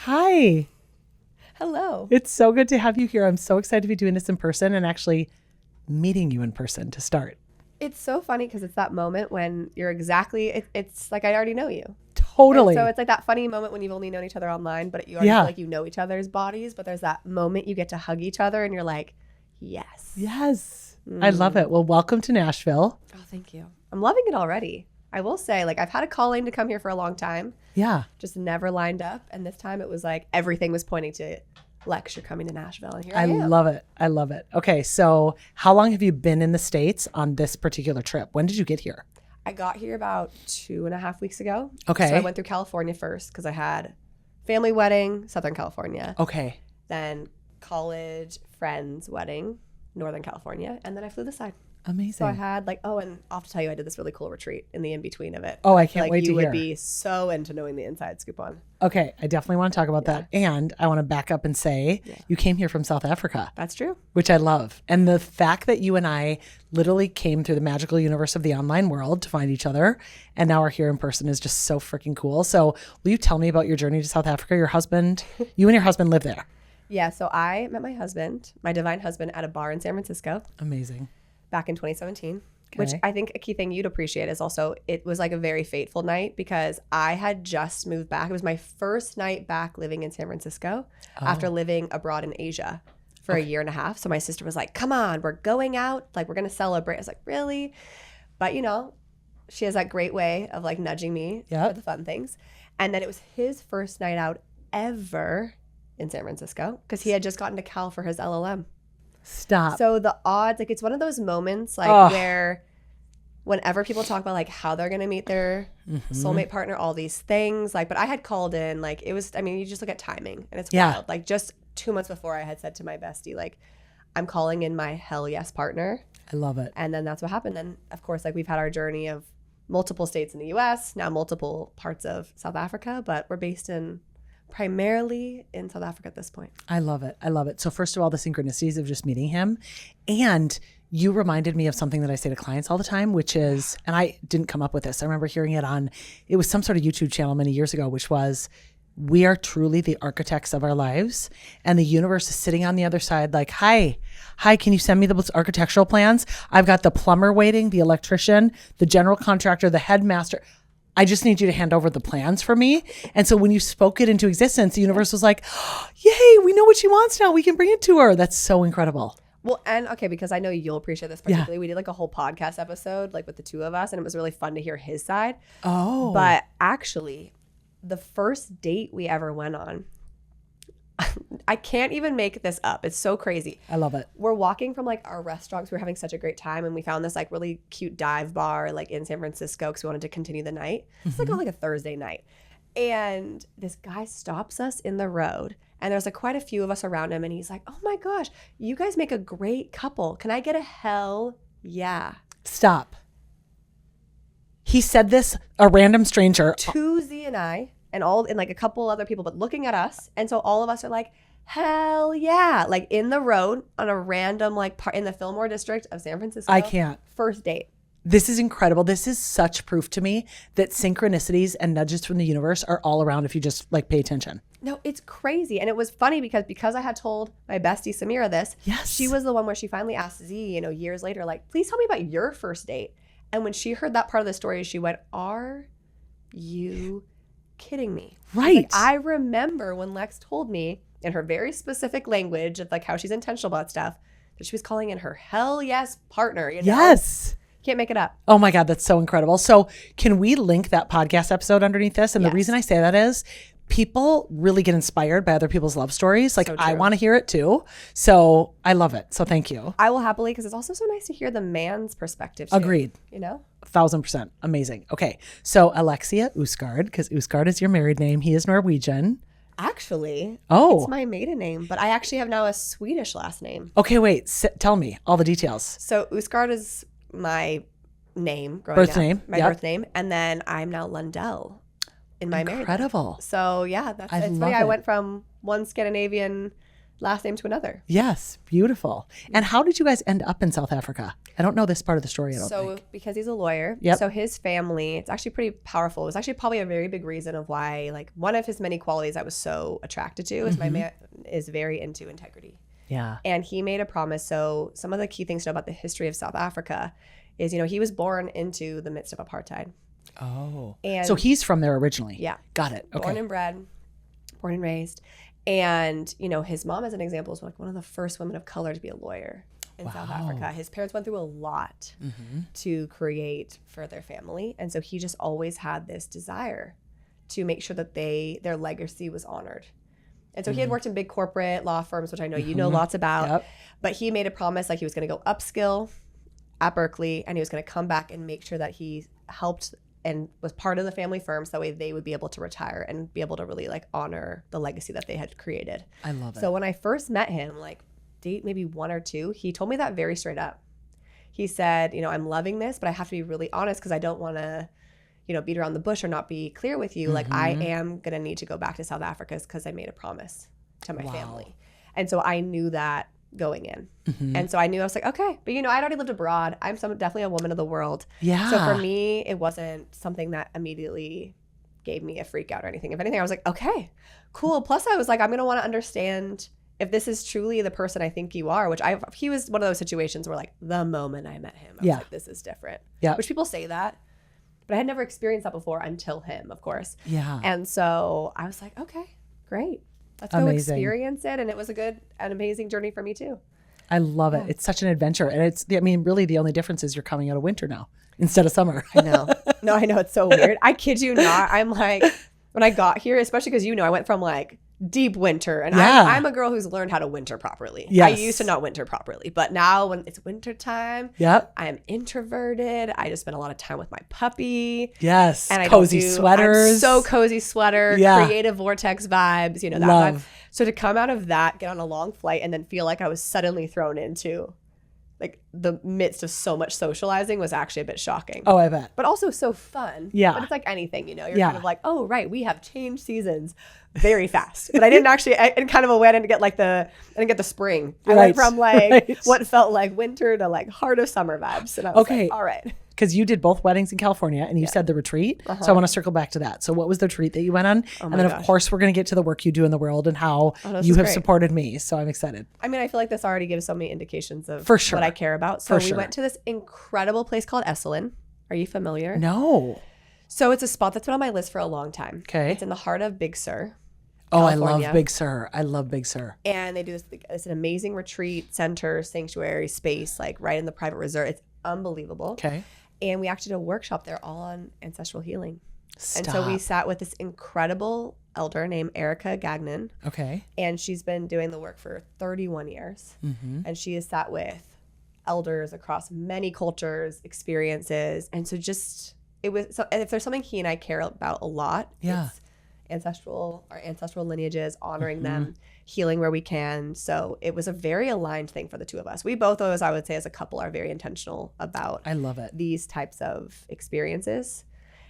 Hi. Hello. It's so good to have you here. I'm so excited to be doing this in person and actually meeting you in person to start. It's so funny because it's that moment when you're it's like I already know you. Totally. And so it's like that funny moment when you've only known each other online, but you already feel like you know each other's bodies. But there's that moment you get to hug each other and you're like, yes. Yes. I love it. Well, welcome to Nashville. Oh, thank you. I'm loving it already. I will say, like, I've had a calling to come here for a long time. Yeah. Just never lined up. And this time it was like everything was pointing to Lex, you're coming to Nashville. And here I am. love it. I love it. Okay. So how long have you been in the States on this particular trip? When did you get here? I got here about 2.5 weeks ago. Okay. So I went through California first because I had family wedding, Southern California. Okay. Then college friends wedding, Northern California. And then I flew this side. Amazing. So I had and I'll have to tell you, I did this really cool retreat in the in-between of it. Oh, I can't wait to hear. You would be so into knowing the inside scoop on. Okay. I definitely want to talk about that. And I want to back up and say you came here from South Africa. That's true. Which I love. And the fact that you and I literally came through the magical universe of the online world to find each other and now we're here in person is just so freaking cool. So will you tell me about your journey to South Africa? You and your husband live there. Yeah. So I met my husband, my divine husband, at a bar in San Francisco. Amazing. Back in 2017. Okay. Which I think a key thing you'd appreciate is also it was like a very fateful night because I had just moved back. It was my first night back living in San Francisco after living abroad in Asia for a year and a half. So my sister was like, come on, we're going out. Like, we're going to celebrate. I was like, really? But, she has that great way of like nudging me for the fun things. And then it was his first night out ever in San Francisco because he had just gotten to Cal for his LLM. Stop. So the odds, like it's one of those moments where whenever people talk about like how they're going to meet their soulmate partner, all these things, but I had called in, it was, you just look at timing and it's wild. Like just 2 months before I had said to my bestie, I'm calling in my hell yes partner. I love it. And then that's what happened. And of course, we've had our journey of multiple states in the US, now multiple parts of South Africa, but we're based primarily in South Africa at this point. I love it. I love it. So first of all, the synchronicities of just meeting him. And you reminded me of something that I say to clients all the time, which is, and I didn't come up with this. I remember hearing it was some sort of YouTube channel many years ago, which was, we are truly the architects of our lives. And the universe is sitting on the other side like, hi, can you send me the architectural plans? I've got the plumber waiting, the electrician, the general contractor, the headmaster. I just need you to hand over the plans for me. And so when you spoke it into existence, the universe was like, oh, yay, we know what she wants now. We can bring it to her. That's so incredible. Well, and okay, because I know you'll appreciate this particularly. We did a whole podcast episode with the two of us, and it was really fun to hear his side. Oh. But actually, the first date we ever went on, I can't even make this up. It's so crazy. I love it. We're walking from our restaurants. We were having such a great time, and we found this really cute dive bar in San Francisco because we wanted to continue the night. It's on a Thursday night. And this guy stops us in the road, and there's quite a few of us around him, and he's like, oh my gosh, you guys make a great couple. Can I get a hell yeah? Stop. He said this, a random stranger. To Z and I, and a couple other people, but looking at us. And so all of us are like, hell yeah. In the road on a random part in the Fillmore district of San Francisco. I can't. First date. This is incredible. This is such proof to me that synchronicities and nudges from the universe are all around if you just pay attention. No, it's crazy. And it was funny because I had told my bestie Samira this. Yes. She was the one where she finally asked Z, years later, please tell me about your first date. And when she heard that part of the story, she went, are you kidding me? Right. I remember when Lex told me in her very specific language of how she's intentional about stuff, that she was calling in her hell yes partner. Yes. Can't make it up. Oh my God, that's so incredible. So can we link that podcast episode underneath this? And the reason I say that is people really get inspired by other people's love stories. So I want to hear it too. So I love it. So thank you. I will happily, because it's also so nice to hear the man's perspective too. Agreed. 1000%. Amazing. Okay. So Alexia Usgaard, because Usgaard is your married name. He is Norwegian. Actually, oh, it's my maiden name, but I actually have now a Swedish last name. Okay, wait. Tell me all the details. So Usgaard is my name growing birth up. Name. My birth name. And then I'm now Lundell in my marriage. Incredible. So yeah, it's funny. love I it. went from one Scandinavian last name to another. Yes. Beautiful. And how did you guys end up in South Africa? I don't know this part of the story. I don't think. Because he's a lawyer. Yep. So his family, it's actually pretty powerful. It was actually probably a very big reason of why, like, one of his many qualities I was so attracted to is my man is very into integrity. Yeah. And he made a promise. So some of the key things to know about the history of South Africa is, he was born into the midst of apartheid. Oh. And so he's from there originally. Yeah. Got it. Okay. Born and bred, born and raised. And, his mom, as an example, was like one of the first women of color to be a lawyer in South Africa. His parents went through a lot to create for their family. And so he just always had this desire to make sure that their legacy was honored. And so he had worked in big corporate law firms, which I know you know lots about. Yep. But he made a promise, like he was going to go upskill at Berkeley, and he was going to come back and make sure that he helped and was part of the family firm, so that way they would be able to retire and be able to really like honor the legacy that they had created. I love it. So when I first met him, like date maybe 1 or 2, he told me that very straight up. He said, I'm loving this, but I have to be really honest because I don't want to, beat around the bush or not be clear with you. Like I am going to need to go back to South Africa because I made a promise to my family. And so I knew that going in. And so I knew, I was like, okay, but I'd already lived abroad. I'm definitely a woman of the world. Yeah. So for me, it wasn't something that immediately gave me a freak out or anything. If anything, I was like, okay, cool. Plus I was like, I'm going to want to understand if this is truly the person I think you are, he was one of those situations where like the moment I met him, I was like, this is different. Yeah. Which people say that, but I had never experienced that before until him, of course. Yeah. And so I was like, okay, great. Let's go experience it. And it was an amazing journey for me too. I love it. It's such an adventure. And really the only difference is you're coming out of winter now instead of summer. I know. No, I know. It's so weird. I kid you not. I'm like, when I got here, especially because, I went from like deep winter, and I'm a girl who's learned how to winter properly. Yes. I used to not winter properly, but now when it's winter time, I am introverted. I just spend a lot of time with my puppy. Yes. And cozy sweaters. I'm so cozy sweater, creative vortex vibes, that vibe. So to come out of that, get on a long flight, and then feel like I was suddenly thrown into like the midst of so much socializing was actually a bit shocking. Oh, I bet. But also so fun. Yeah. But it's like anything, you're kind of like, oh, right, we have changed seasons very fast. But I didn't actually, in kind of a way, I didn't get the spring. I went from like what felt like winter to like heart of summer vibes. And I was like, all right. Because you did both weddings in California and you said the retreat. So I want to circle back to that. So what was the retreat that you went on? And then of course we're going to get to the work you do in the world and how you have supported me. So I'm excited. I mean, I feel like this already gives so many indications of what I care about. So we went to this incredible place called Esalen. Are you familiar? No. So it's a spot that's been on my list for a long time. Okay. It's in the heart of Big Sur. Oh, California. I love Big Sur. I love Big Sur. And they do this. It's an amazing retreat center, sanctuary space, like right in the private resort. It's unbelievable. Okay. And we actually did a workshop there all on ancestral healing. And so we sat with this incredible elder named Erica Gagnon. Okay. And she's been doing the work for 31 years. And she has sat with elders across many cultures, experiences. And so if there's something he and I care about a lot, it's our ancestral lineages, honoring them, healing where we can. So it was a very aligned thing for the two of us. We both, as I would say, as a couple, are very intentional about I love it. These types of experiences.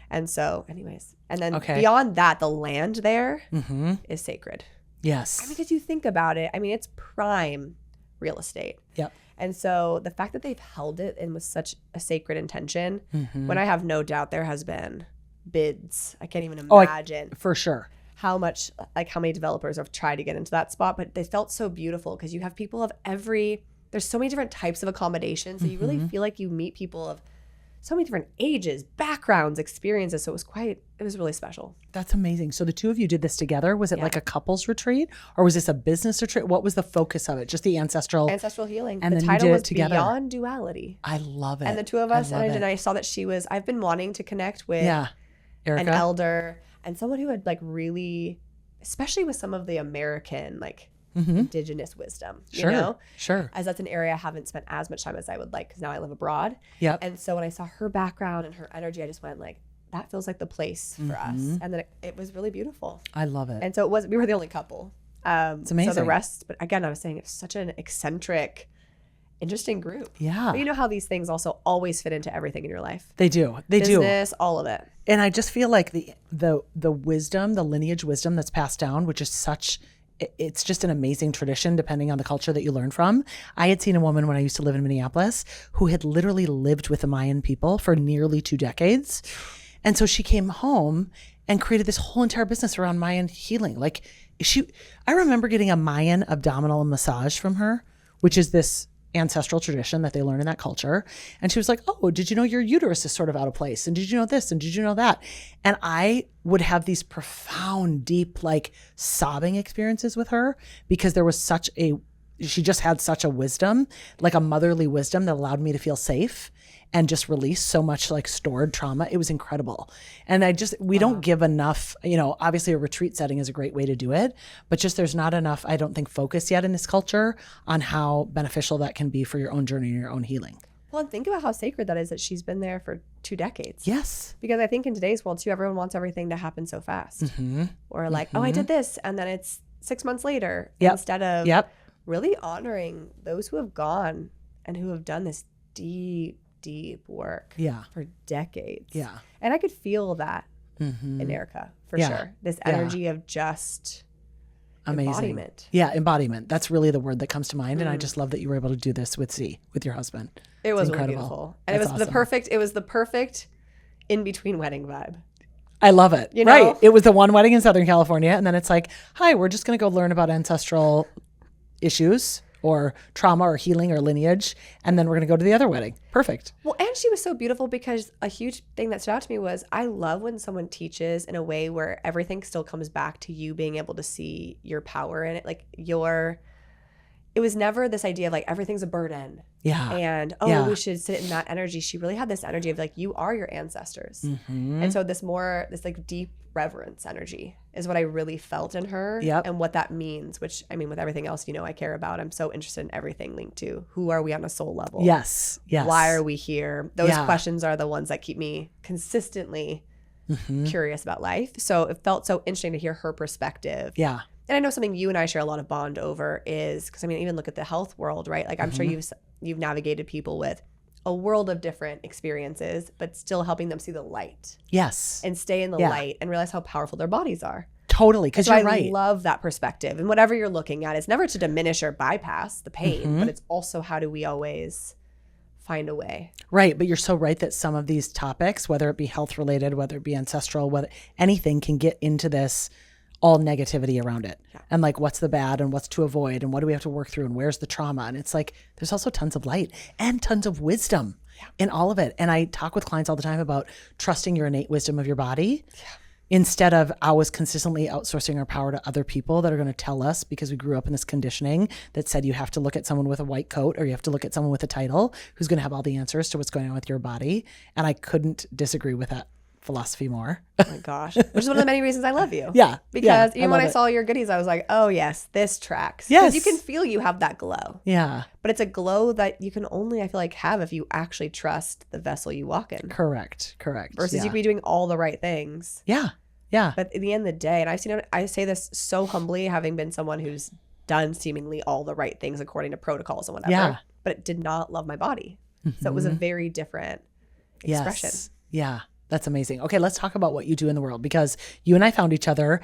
And so anyways, and then beyond that, the land there is sacred. Yes. Because you think about it, it's prime real estate. Yep. And so the fact that they've held it and with such a sacred intention, when I have no doubt there has been bids. I can't even imagine for sure how many developers have tried to get into that spot, but they felt so beautiful because you have people of there's so many different types of accommodations. So you really feel like you meet people of so many different ages, backgrounds, experiences. So it was really special. That's amazing. So the two of you did this together. Was it like a couples retreat or was this a business retreat? What was the focus of it? Just the ancestral healing. And the then title you did was it together. Beyond Duality. I love it. And the two of us, and I saw that I've been wanting to connect with Erica. An elder and someone who had really, especially with some of the American indigenous wisdom, you know? Sure. As that's an area I haven't spent as much time as I would like because now I live abroad. Yep. And so when I saw her background and her energy, I just went that feels like the place for us. And then it was really beautiful. I love it. And so we were the only couple. It's amazing. So the rest, but again, I was saying it's such an eccentric, interesting group. Yeah. But you know how these things also always fit into everything in your life. They do. Business, all of it. And I just feel like the wisdom, the lineage wisdom that's passed down, which is such it's just an amazing tradition depending on the culture that you learn from. I had seen a woman when I used to live in Minneapolis who had literally lived with the Mayan people for nearly 2 decades. And so she came home and created this whole entire business around Mayan healing. Like I remember getting a Mayan abdominal massage from her, which is this ancestral tradition that they learn in that culture. And she was like, oh, did you know your uterus is sort of out of place? And did you know this? And did you know that? And I would have these profound, deep, like sobbing experiences with her because there was she just had such a wisdom, like a motherly wisdom that allowed me to feel safe and just release so much like stored trauma. It was incredible. And we don't give enough, obviously a retreat setting is a great way to do it, but just there's not enough, I don't think, focus yet in this culture on how beneficial that can be for your own journey and your own healing. Well, and think about how sacred that is that she's been there for 2 decades. Yes. Because I think in today's world too, everyone wants everything to happen so fast. Mm-hmm. Or like, oh, I did this. And then it's 6 months later instead of really honoring those who have gone and who have done this deep work for decades. Yeah. And I could feel that in Erica for sure. This energy of just amazing embodiment. Yeah, embodiment. That's really the word that comes to mind. And I just love that you were able to do this with your husband. It was really beautiful. And That's it was the perfect in between wedding vibe. I love it. Right. It was the one wedding in Southern California. And then it's like, hi, we're just going to go learn about ancestral issues or trauma or healing or lineage. And then we're going to go to the other wedding. Perfect. Well, and she was so beautiful because a huge thing that stood out to me was I love when someone teaches in a way where everything still comes back to you being able to see your power in it. Like it was never this idea of like everything's a burden. Yeah. And we should sit in that energy. She really had this energy of like, you are your ancestors. Mm-hmm. And so this like deep reverence energy is what I really felt in her and what that means, which I mean, with everything else, I care about, I'm so interested in everything linked to who are we on a soul level? Yes. Why are we here? Those questions are the ones that keep me consistently curious about life. So it felt so interesting to hear her perspective. Yeah. And I know something you and I share a lot of bond over is, because I mean, even look at the health world, right? Like I'm sure you've navigated people with a world of different experiences, but still helping them see the light. Yes. And stay in the light and realize how powerful their bodies are. Totally, because you're right. I love that perspective. And whatever you're looking at, it's never to diminish or bypass the pain, but it's also how do we always find a way. Right, but you're so right that some of these topics, whether it be health related, whether it be ancestral, whether anything can get into this all negativity around it. Yeah. And like what's the bad and what's to avoid and what do we have to work through and where's the trauma? And it's like there's also tons of light and tons of wisdom in all of it. And I talk with clients all the time about trusting your innate wisdom of your body instead of always consistently outsourcing our power to other people that are going to tell us, because we grew up in this conditioning that said you have to look at someone with a white coat or you have to look at someone with a title who's going to have all the answers to what's going on with your body. And I couldn't disagree with that philosophy more. Oh my gosh. Which is one of the many reasons I love you. Yeah. Because even when I saw your goodies, I was like, oh yes, this tracks. Yes. Because you can feel you have that glow. Yeah. But it's a glow that you can only, I feel like, have if you actually trust the vessel you walk in. Correct. Versus you could be doing all the right things. Yeah. Yeah. But at the end of the day, and I've seen it, I say this so humbly, having been someone who's done seemingly all the right things according to protocols and whatever, but it did not love my body. So it was a very different expression. Yes. Yeah. That's amazing. Okay, let's talk about what you do in the world, because you and I found each other.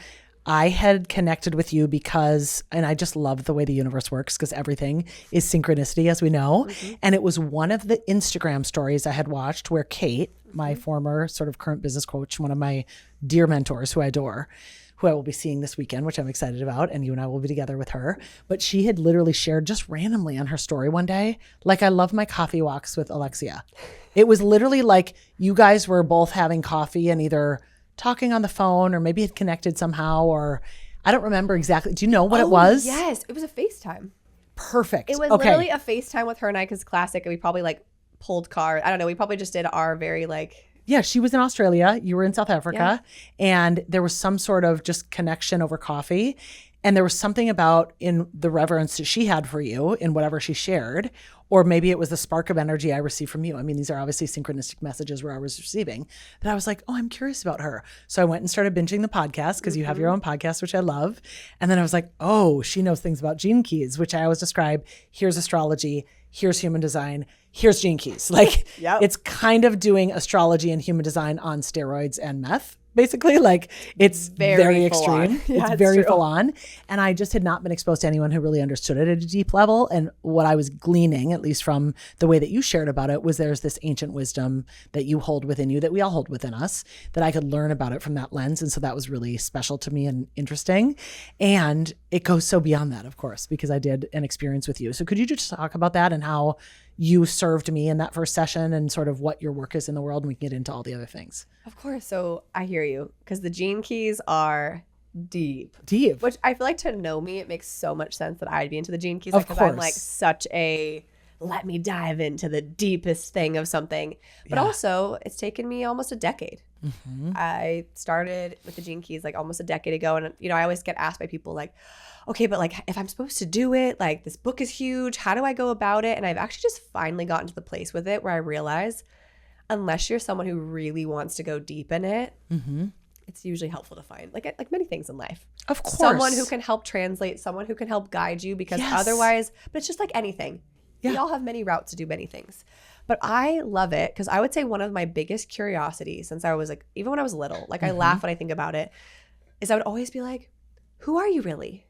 I had connected with you because, and I just love the way the universe works because everything is synchronicity, as we know. And it was one of the Instagram stories I had watched where Kate, my former sort of current business coach, one of my dear mentors who I adore, who I will be seeing this weekend, which I'm excited about, and you and I will be together with her. But she had literally shared just randomly on her story one day, like, I love my coffee walks with Alexia. It was literally like you guys were both having coffee and either talking on the phone or maybe had connected somehow, or I don't remember exactly. Do you know what it was? Yes, it was a FaceTime. Perfect. It was literally a FaceTime with her and I, because classic, and we probably like pulled cards. I don't know. We probably just did our very like... Yeah, she was in Australia. You were in South Africa. And there was some sort of just connection over coffee. And there was something about in the reverence that she had for you in whatever she shared, or maybe it was the spark of energy I received from you. I mean, these are obviously synchronistic messages where I was receiving, that I was like, oh, I'm curious about her. So I went and started binging the podcast, because you have your own podcast, which I love. And then I was like, oh, she knows things about gene keys, which I always describe. Here's astrology. Here's human design. Here's gene keys. Like it's kind of doing astrology and human design on steroids and meth. basically. Like it's very full on. extreme. Yeah, it's very true. full on. And I just had not been exposed to anyone who really understood it at a deep level. And what I was gleaning, at least from the way that you shared about it, was there's this ancient wisdom that you hold within you, that we all hold within us, that I could learn about it from that lens. And so that was really special to me and interesting. And it goes so beyond that, of course, because I did an experience with you. So could you just talk about that and how you served me in that first session and sort of what your work is in the world, and we can get into all the other things. Of course. So I hear you, because the gene keys are deep. Which I feel like, to know me, it makes so much sense that I'd be into the gene keys, because I'm like such a let me dive into the deepest thing of something. But also, it's taken me almost a decade. Mm-hmm. I started with the gene keys like almost a decade ago. And, you know, I always get asked by people like, okay, but like if I'm supposed to do it, like this book is huge, how do I go about it? And I've actually just finally gotten to the place with it where I realize, unless you're someone who really wants to go deep in it, mm-hmm. it's usually helpful to find like many things in life. Of course. Someone who can help translate, someone who can help guide you, because otherwise, but it's just like anything. Yeah. We all have many routes to do many things. But I love it, because I would say one of my biggest curiosities since I was like, even when I was little, like I laugh when I think about it, is I would always be like, who are you really?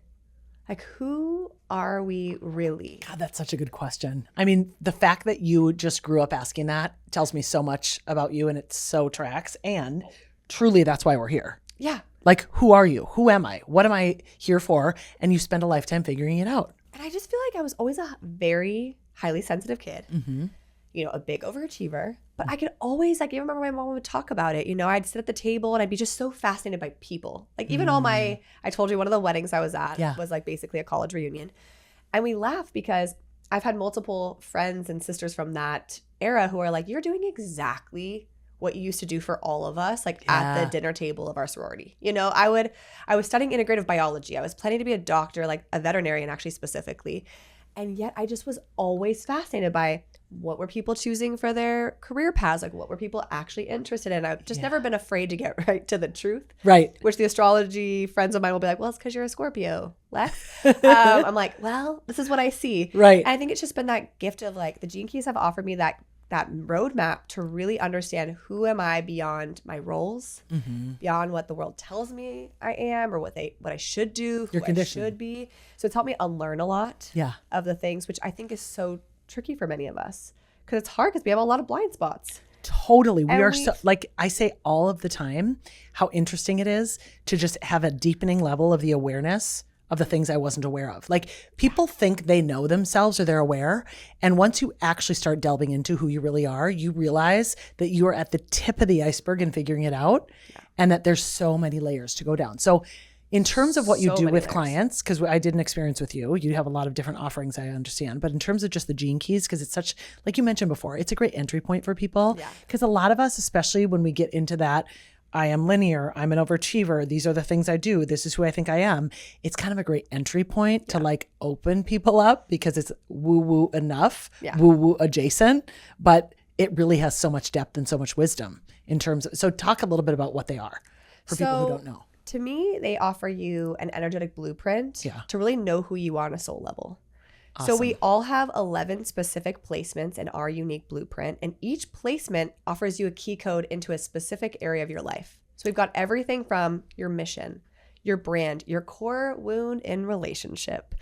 Like, who are we really? God, that's such a good question. I mean, the fact that you just grew up asking that tells me so much about you, and it so tracks. And truly, that's why we're here. Yeah. Like, who are you? Who am I? What am I here for? And you spend a lifetime figuring it out. And I just feel like I was always a very highly sensitive kid. Mm-hmm. You know, a big overachiever, but I could always, like, even remember my mom would talk about it, you know, I'd sit at the table and I'd be just so fascinated by people. Like even all my, I told you one of the weddings I was at was like basically a college reunion. And we laugh because I've had multiple friends and sisters from that era who are like, you're doing exactly what you used to do for all of us, like at the dinner table of our sorority. You know, I was studying integrative biology. I was planning to be a doctor, like a veterinarian actually specifically. And yet I just was always fascinated by what were people choosing for their career paths? Like what were people actually interested in? I've just never been afraid to get right to the truth. Right. Which the astrology friends of mine will be like, well, it's because you're a Scorpio, Lex. I'm like, well, this is what I see. Right. And I think it's just been that gift of like, the gene keys have offered me that roadmap to really understand who am I beyond my roles, beyond what the world tells me I am, or what I should do, who I should be. So it's helped me unlearn a lot of the things, which I think is so tricky for many of us, because it's hard because we have a lot of blind spots. Totally. We are so, like I say all of the time, how interesting it is to just have a deepening level of the awareness of the things I wasn't aware of. Like people think they know themselves or they're aware. And once you actually start delving into who you really are, you realize that you are at the tip of the iceberg and figuring it out, and that there's so many layers to go down. So in terms of what you do with clients, because I did an experience with you, you have a lot of different offerings, I understand. But in terms of just the gene keys, because it's such, like you mentioned before, it's a great entry point for people. Because a lot of us, especially when we get into that, I am linear, I'm an overachiever, these are the things I do, this is who I think I am. It's kind of a great entry point to like open people up, because it's woo-woo enough, woo-woo adjacent, but it really has so much depth and so much wisdom in terms of, so talk a little bit about what they are for people who don't know. To me, they offer you an energetic blueprint to really know who you are on a soul level. Awesome. So we all have 11 specific placements in our unique blueprint, and each placement offers you a key code into a specific area of your life. So we've got everything from your mission, your brand, your core wound in relationship,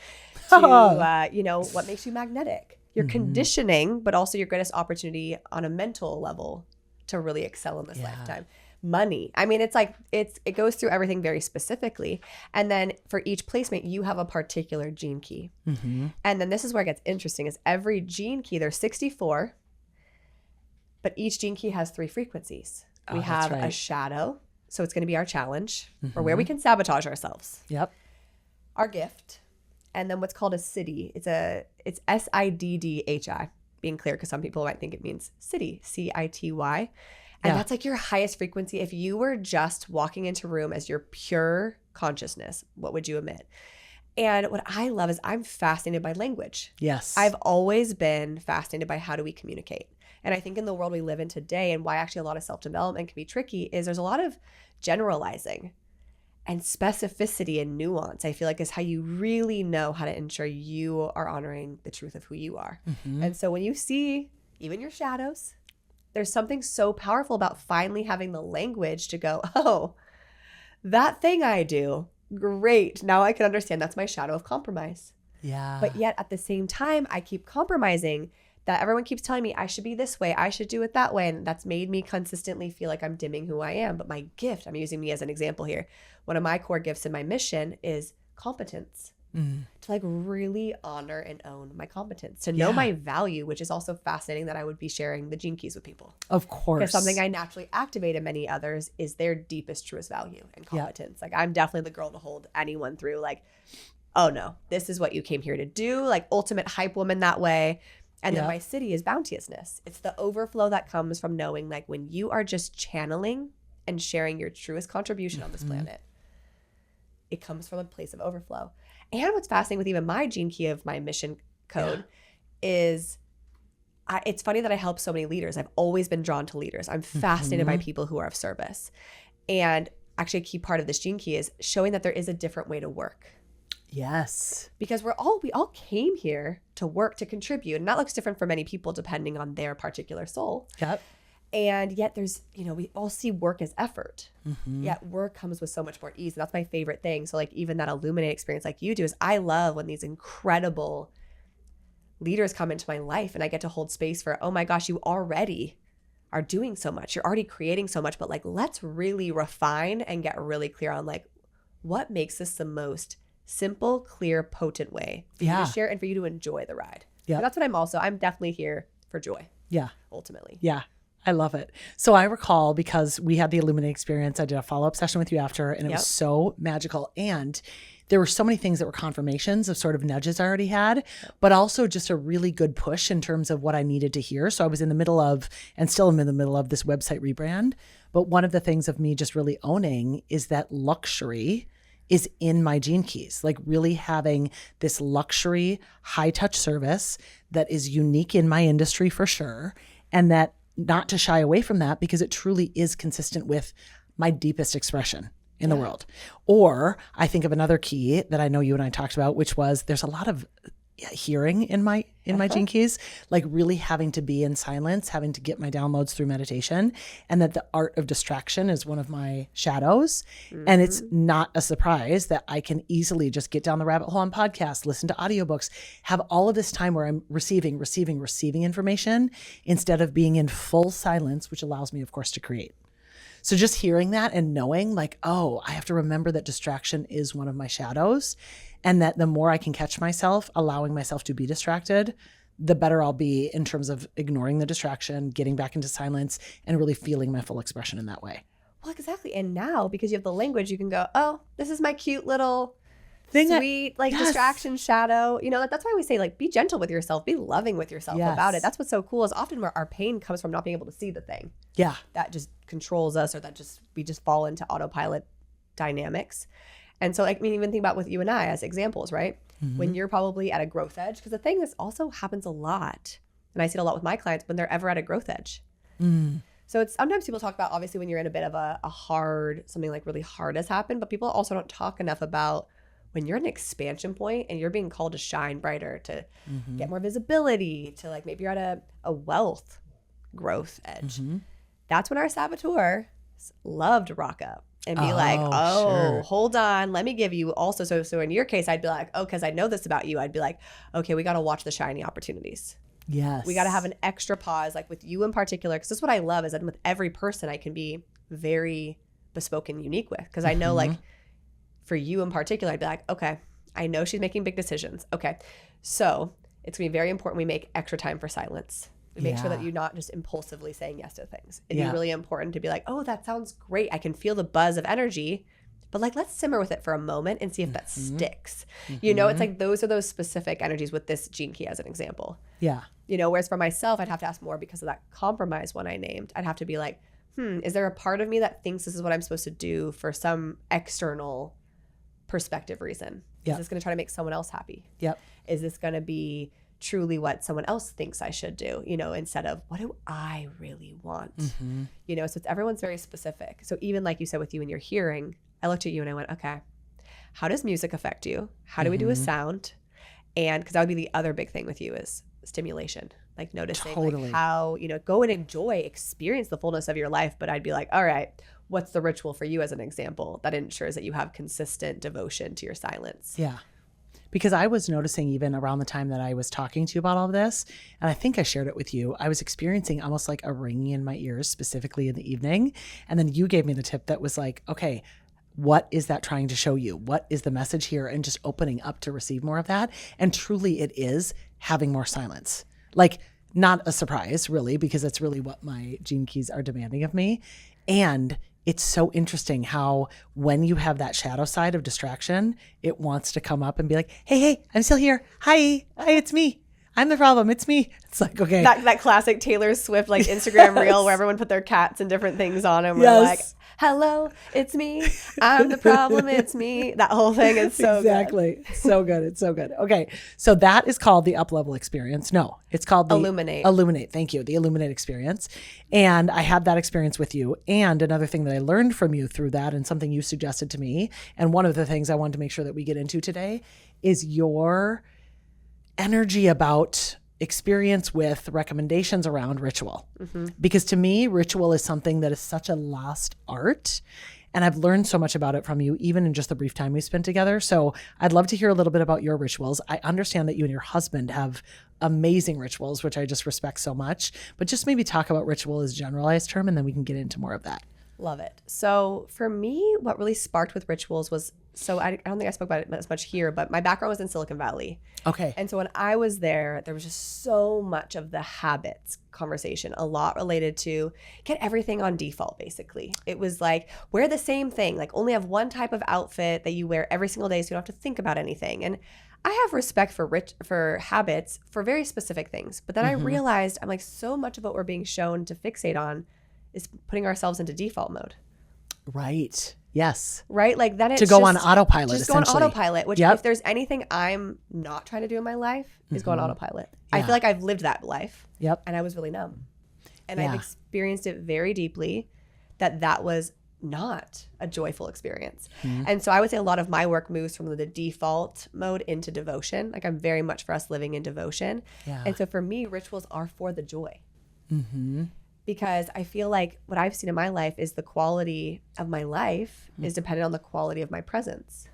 to you know, what makes you magnetic, your conditioning, but also your greatest opportunity on a mental level to really excel in this lifetime. Money. I mean, it's like, it goes through everything very specifically. And then for each placement, you have a particular gene key. And then this is where it gets interesting, is every gene key, there's 64, but each gene key has 3 frequencies. We have a shadow. So it's going to be our challenge, or where we can sabotage ourselves. Our gift. And then what's called a siddhi. It's SIDDHI, being clear, because some people might think it means city, CITY. And that's like your highest frequency. If you were just walking into a room as your pure consciousness, what would you emit? And what I love is I'm fascinated by language. Yes. I've always been fascinated by how do we communicate. And I think in the world we live in today, and why actually a lot of self-development can be tricky, is there's a lot of generalizing, and specificity and nuance, I feel like, is how you really know how to ensure you are honoring the truth of who you are. And so when you see even your shadows, there's something so powerful about finally having the language to go, oh, that thing I do, great. Now I can understand that's my shadow of compromise. Yeah. But yet at the same time, I keep compromising, that everyone keeps telling me I should be this way, I should do it that way. And that's made me consistently feel like I'm dimming who I am. But my gift, I'm using me as an example here. One of my core gifts in my mission is competence. To like really honor and own my competence, to know my value, which is also fascinating that I would be sharing the gene keys with people. Of course. Because something I naturally activate in many others is their deepest, truest value and competence. Like I'm definitely the girl to hold anyone through like, oh no, this is what you came here to do. Like ultimate hype woman that way. And then my siddhi is bounteousness. It's the overflow that comes from knowing like when you are just channeling and sharing your truest contribution on this planet, it comes from a place of overflow. And what's fascinating with even my gene key of my mission code is it's funny that I help so many leaders. I've always been drawn to leaders. I'm fascinated by people who are of service. And actually a key part of this gene key is showing that there is a different way to work. Yes. Because we all came here to work, to contribute. And that looks different for many people depending on their particular soul. Yep. And yet there's, we all see work as effort. Yet work comes with so much more ease. And that's my favorite thing. So like even that illuminate experience like you do is I love when these incredible leaders come into my life and I get to hold space for, oh my gosh, you already are doing so much. You're already creating so much, but like, let's really refine and get really clear on like, what makes this the most simple, clear, potent way for you to share and for you to enjoy the ride. Yeah. That's what I'm definitely here for joy. Yeah. Ultimately. Yeah. I love it. So I recall because we had the Illuminate experience, I did a follow-up session with you after, and it was so magical. And there were so many things that were confirmations of sort of nudges I already had, but also just a really good push in terms of what I needed to hear. So I was in the middle of, and still am in the middle of this website rebrand. But one of the things of me just really owning is that luxury is in my gene keys, like really having this luxury, high touch service that is unique in my industry for sure. And that not to shy away from that because it truly is consistent with my deepest expression in the world. Or I think of another key that I know you and I talked about, which was there's a lot of hearing in my gene keys, like really having to be in silence, having to get my downloads through meditation, and that the art of distraction is one of my shadows. And it's not a surprise that I can easily just get down the rabbit hole on podcasts, listen to audiobooks, have all of this time where I'm receiving information instead of being in full silence, which allows me, of course, to create. So just hearing that and knowing like, oh, I have to remember that distraction is one of my shadows, and that the more I can catch myself, allowing myself to be distracted, the better I'll be in terms of ignoring the distraction, getting back into silence, and really feeling my full expression in that way. Well, exactly. And now, because you have the language, you can go, oh, this is my cute little sweet distraction shadow. That's why we say like, be gentle with yourself, be loving with yourself about it. That's what's so cool is often where our pain comes from not being able to see the thing. Yeah. That just controls us, or we just fall into autopilot dynamics. And so even think about with you and I as examples, right? When you're probably at a growth edge, because the thing this also happens a lot, and I see it a lot with my clients when they're ever at a growth edge. So it's sometimes people talk about obviously when you're in a bit of a hard, something like really hard has happened, but people also don't talk enough about when you're at an expansion point and you're being called to shine brighter, to get more visibility, to like maybe you're at a wealth growth edge. That's when our saboteurs love to rock up and be hold on, let me give you also. So in your case, I'd be like, because I know this about you, I'd be like, okay, we got to watch the shiny opportunities. Yes. We got to have an extra pause, like with you in particular, because this is what I love is that with every person I can be very bespoke and unique with, because I know like for you in particular, I'd be like, okay, I know she's making big decisions. Okay. So it's gonna be very important we make extra time for silence. We make sure that you're not just impulsively saying yes to things. It'd be really important to be like, oh, that sounds great. I can feel the buzz of energy, but like, let's simmer with it for a moment and see if that sticks. It's like those are those specific energies with this gene key as an example. Yeah. Whereas for myself, I'd have to ask more because of that compromise one I named. I'd have to be like, is there a part of me that thinks this is what I'm supposed to do for some external perspective reason? Is this going to try to make someone else happy? Yep. Is this going to be truly what someone else thinks I should do, instead of what do I really want? So it's everyone's very specific. So even like you said with you and your hearing, I looked at you and I went, okay, how does music affect you? How do we do a sound? And because that would be the other big thing with you is stimulation. like noticing Totally. like how, go and experience the fullness of your life. But I'd be like, all right, what's the ritual for you as an example that ensures that you have consistent devotion to your silence? Yeah. Because I was noticing even around the time that I was talking to you about all of this, and I think I shared it with you, I was experiencing almost like a ringing in my ears, specifically in the evening. And then you gave me the tip that was like, okay, what is that trying to show you? What is the message here? And just opening up to receive more of that. And truly it is having more silence. Like, not a surprise really, because that's really what my gene keys are demanding of me. And it's so interesting how when you have that shadow side of distraction, it wants to come up and be like, hey, I'm still here. Hi, it's me. I'm the problem. It's me. It's like, okay. That classic Taylor Swift like Instagram reel where everyone put their cats and different things on them. We're like, hello, it's me. I'm the problem. It's me. That whole thing is so exactly. good. So good. It's so good. Okay. So that is called the up level experience. No, it's called the Illuminate. Illuminate. Thank you. The Illuminate experience. And I had that experience with you. And another thing that I learned from you through that, and something you suggested to me, and one of the things I wanted to make sure that we get into today, is your energy about experience with recommendations around ritual. Mm-hmm. Because to me, ritual is something that is such a lost art. And I've learned so much about it from you, even in just the brief time we spent together. So I'd love to hear a little bit about your rituals. I understand that you and your husband have amazing rituals, which I just respect so much. But just maybe talk about ritual as a generalized term, and then we can get into more of that. Love it. So for me, what really sparked with rituals was, so I don't think I spoke about it as much here, but my background was in Silicon Valley. Okay. And so when I was there was just so much of the habits conversation, a lot related to get everything on default, basically. It was like, wear the same thing, like only have one type of outfit that you wear every single day so you don't have to think about anything. And I have respect for habits for very specific things. But then I realized I'm like, so much of what we're being shown to fixate on is putting ourselves into default mode. Right. Yes. Right? Like that. To go on autopilot, just go on autopilot, which Yep. if there's anything I'm not trying to do in my life is go on autopilot. I Yeah. feel like I've lived that life. Yep. And I was really numb. And Yeah. I've experienced it very deeply that was not a joyful experience. And so I would say a lot of my work moves from the default mode into devotion. Like I'm very much for us living in devotion. Yeah. And so for me, rituals are for the joy. Mm-hmm. Because I feel like what I've seen in my life is the quality of my life is dependent on the quality of my presence.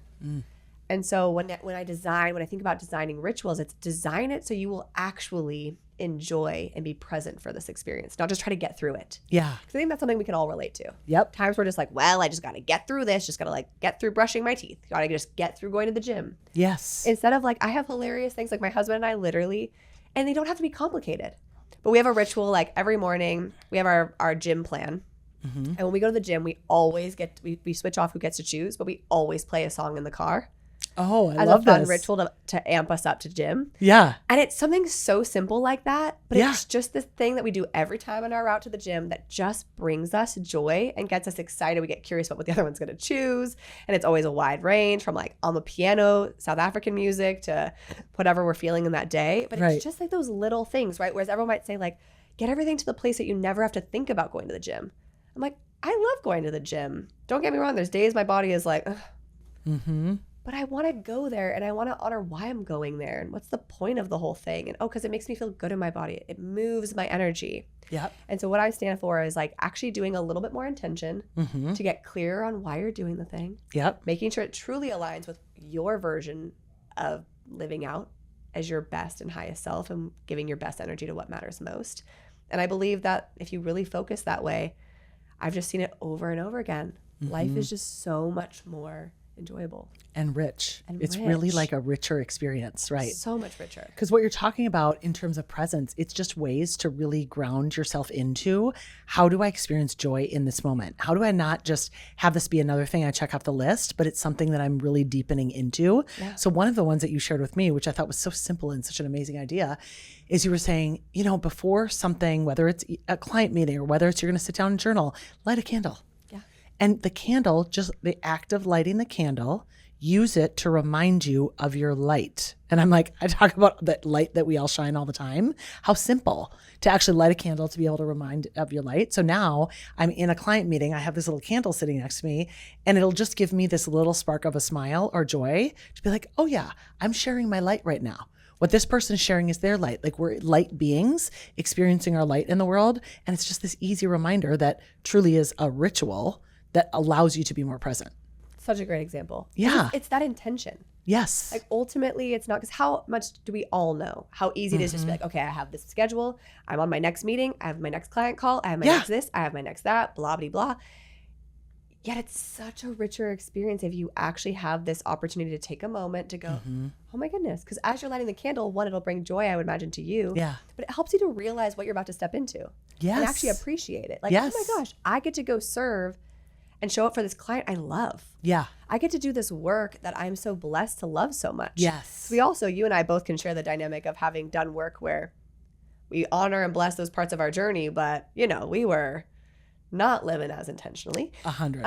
And so when I think about designing rituals, it's design it so you will actually enjoy and be present for this experience, not just try to get through it. Yeah. Because I think that's something we can all relate to. Yep. Times we're just like, well, I just got to get through this, just got to like get through brushing my teeth, got to just get through going to the gym. Yes. Instead of like, I have hilarious things like my husband and I literally, and they don't have to be complicated. But we have a ritual, like every morning we have our gym plan. And when we go to the gym, we always we switch off who gets to choose, but we always play a song in the car. Oh, I as love a fun this. ritual to amp us up to gym. Yeah. And it's something so simple like that, but Yeah. it's just this thing that we do every time on our route to the gym that just brings us joy and gets us excited. We get curious about what the other one's going to choose. And it's always a wide range from like on the piano, South African music to whatever we're feeling in that day. But Right. it's just like those little things, right? Whereas everyone might say like, get everything to the place that you never have to think about going to the gym. I'm like, I love going to the gym. Don't get me wrong. There's days my body is like, ugh. Mm-hmm. But I want to go there and I want to honor why I'm going there and what's the point of the whole thing. And because it makes me feel good in my body. It moves my energy. Yep. And so what I stand for is like actually doing a little bit more intention Mm-hmm. to get clearer on why you're doing the thing. Yep. Making sure it truly aligns with your version of living out as your best and highest self and giving your best energy to what matters most. And I believe that if you really focus that way, I've just seen it over and over again. Mm-hmm. Life is just so much more enjoyable. And rich. And it's really rich. like a richer experience, right? So much richer. Because what you're talking about in terms of presence, it's just ways to really ground yourself into how do I experience joy in this moment? How do I not just have this be another thing I check off the list, but it's something that I'm really deepening into? Yeah. So one of the ones that you shared with me, which I thought was so simple and such an amazing idea, is you were saying, before something, whether it's a client meeting or whether it's you're going to sit down and journal, light a candle. Yeah. And the candle, just the act of lighting the candle, use it to remind you of your light. And I'm like, I talk about that light that we all shine all the time. How simple to actually light a candle to be able to remind of your light. So now I'm in a client meeting. I have this little candle sitting next to me, and it'll just give me this little spark of a smile or joy to be like, oh yeah, I'm sharing my light right now. What this person is sharing is their light. Like we're light beings experiencing our light in the world. And it's just this easy reminder that truly is a ritual that allows you to be more present. Such a great example. Yeah. It's that intention. Yes. Like ultimately it's not, because how much do we all know how easy it is just to be like, okay, I have this schedule. I'm on my next meeting. I have my next client call. I have my next this. I have my next that, blah, blah, blah. Yet it's such a richer experience if you actually have this opportunity to take a moment to go, oh my goodness. Because as you're lighting the candle, one, it'll bring joy, I would imagine, to you. Yeah. But it helps you to realize what you're about to step into. Yes. And actually appreciate it. Like, Yes. oh my gosh, I get to go serve and show up for this client I love. Yeah. I get to do this work that I'm so blessed to love so much. Yes. We also, you and I both can share the dynamic of having done work where we honor and bless those parts of our journey, but you know, we were not living as intentionally. 100.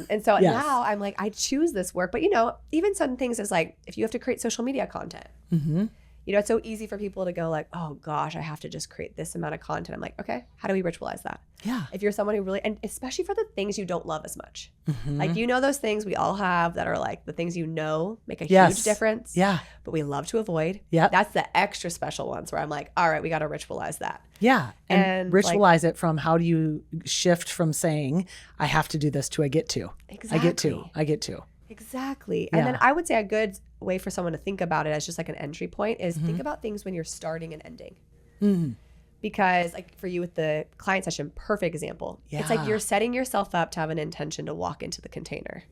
And so Yes. now I'm like, I choose this work, but you know, even some things is like, if you have to create social media content, you know, it's so easy for people to go like, oh gosh, I have to just create this amount of content. I'm like, okay, how do we ritualize that? Yeah. If you're someone who really, and especially for the things you don't love as much, like, you know, those things we all have that are like the things, you know, make a huge difference. Yeah. But we love to avoid. Yeah. That's the extra special ones where I'm like, all right, we got to ritualize that. Yeah. And And, ritualize it from how do you shift from saying, I have to do this to I get to. Exactly. I get to. Exactly. And then Yeah. I would say a good way for someone to think about it as just like an entry point is think about things when you're starting and ending. Because like for you with the client session, perfect example. It's like Yeah. you're setting yourself up to have an intention to walk into the container,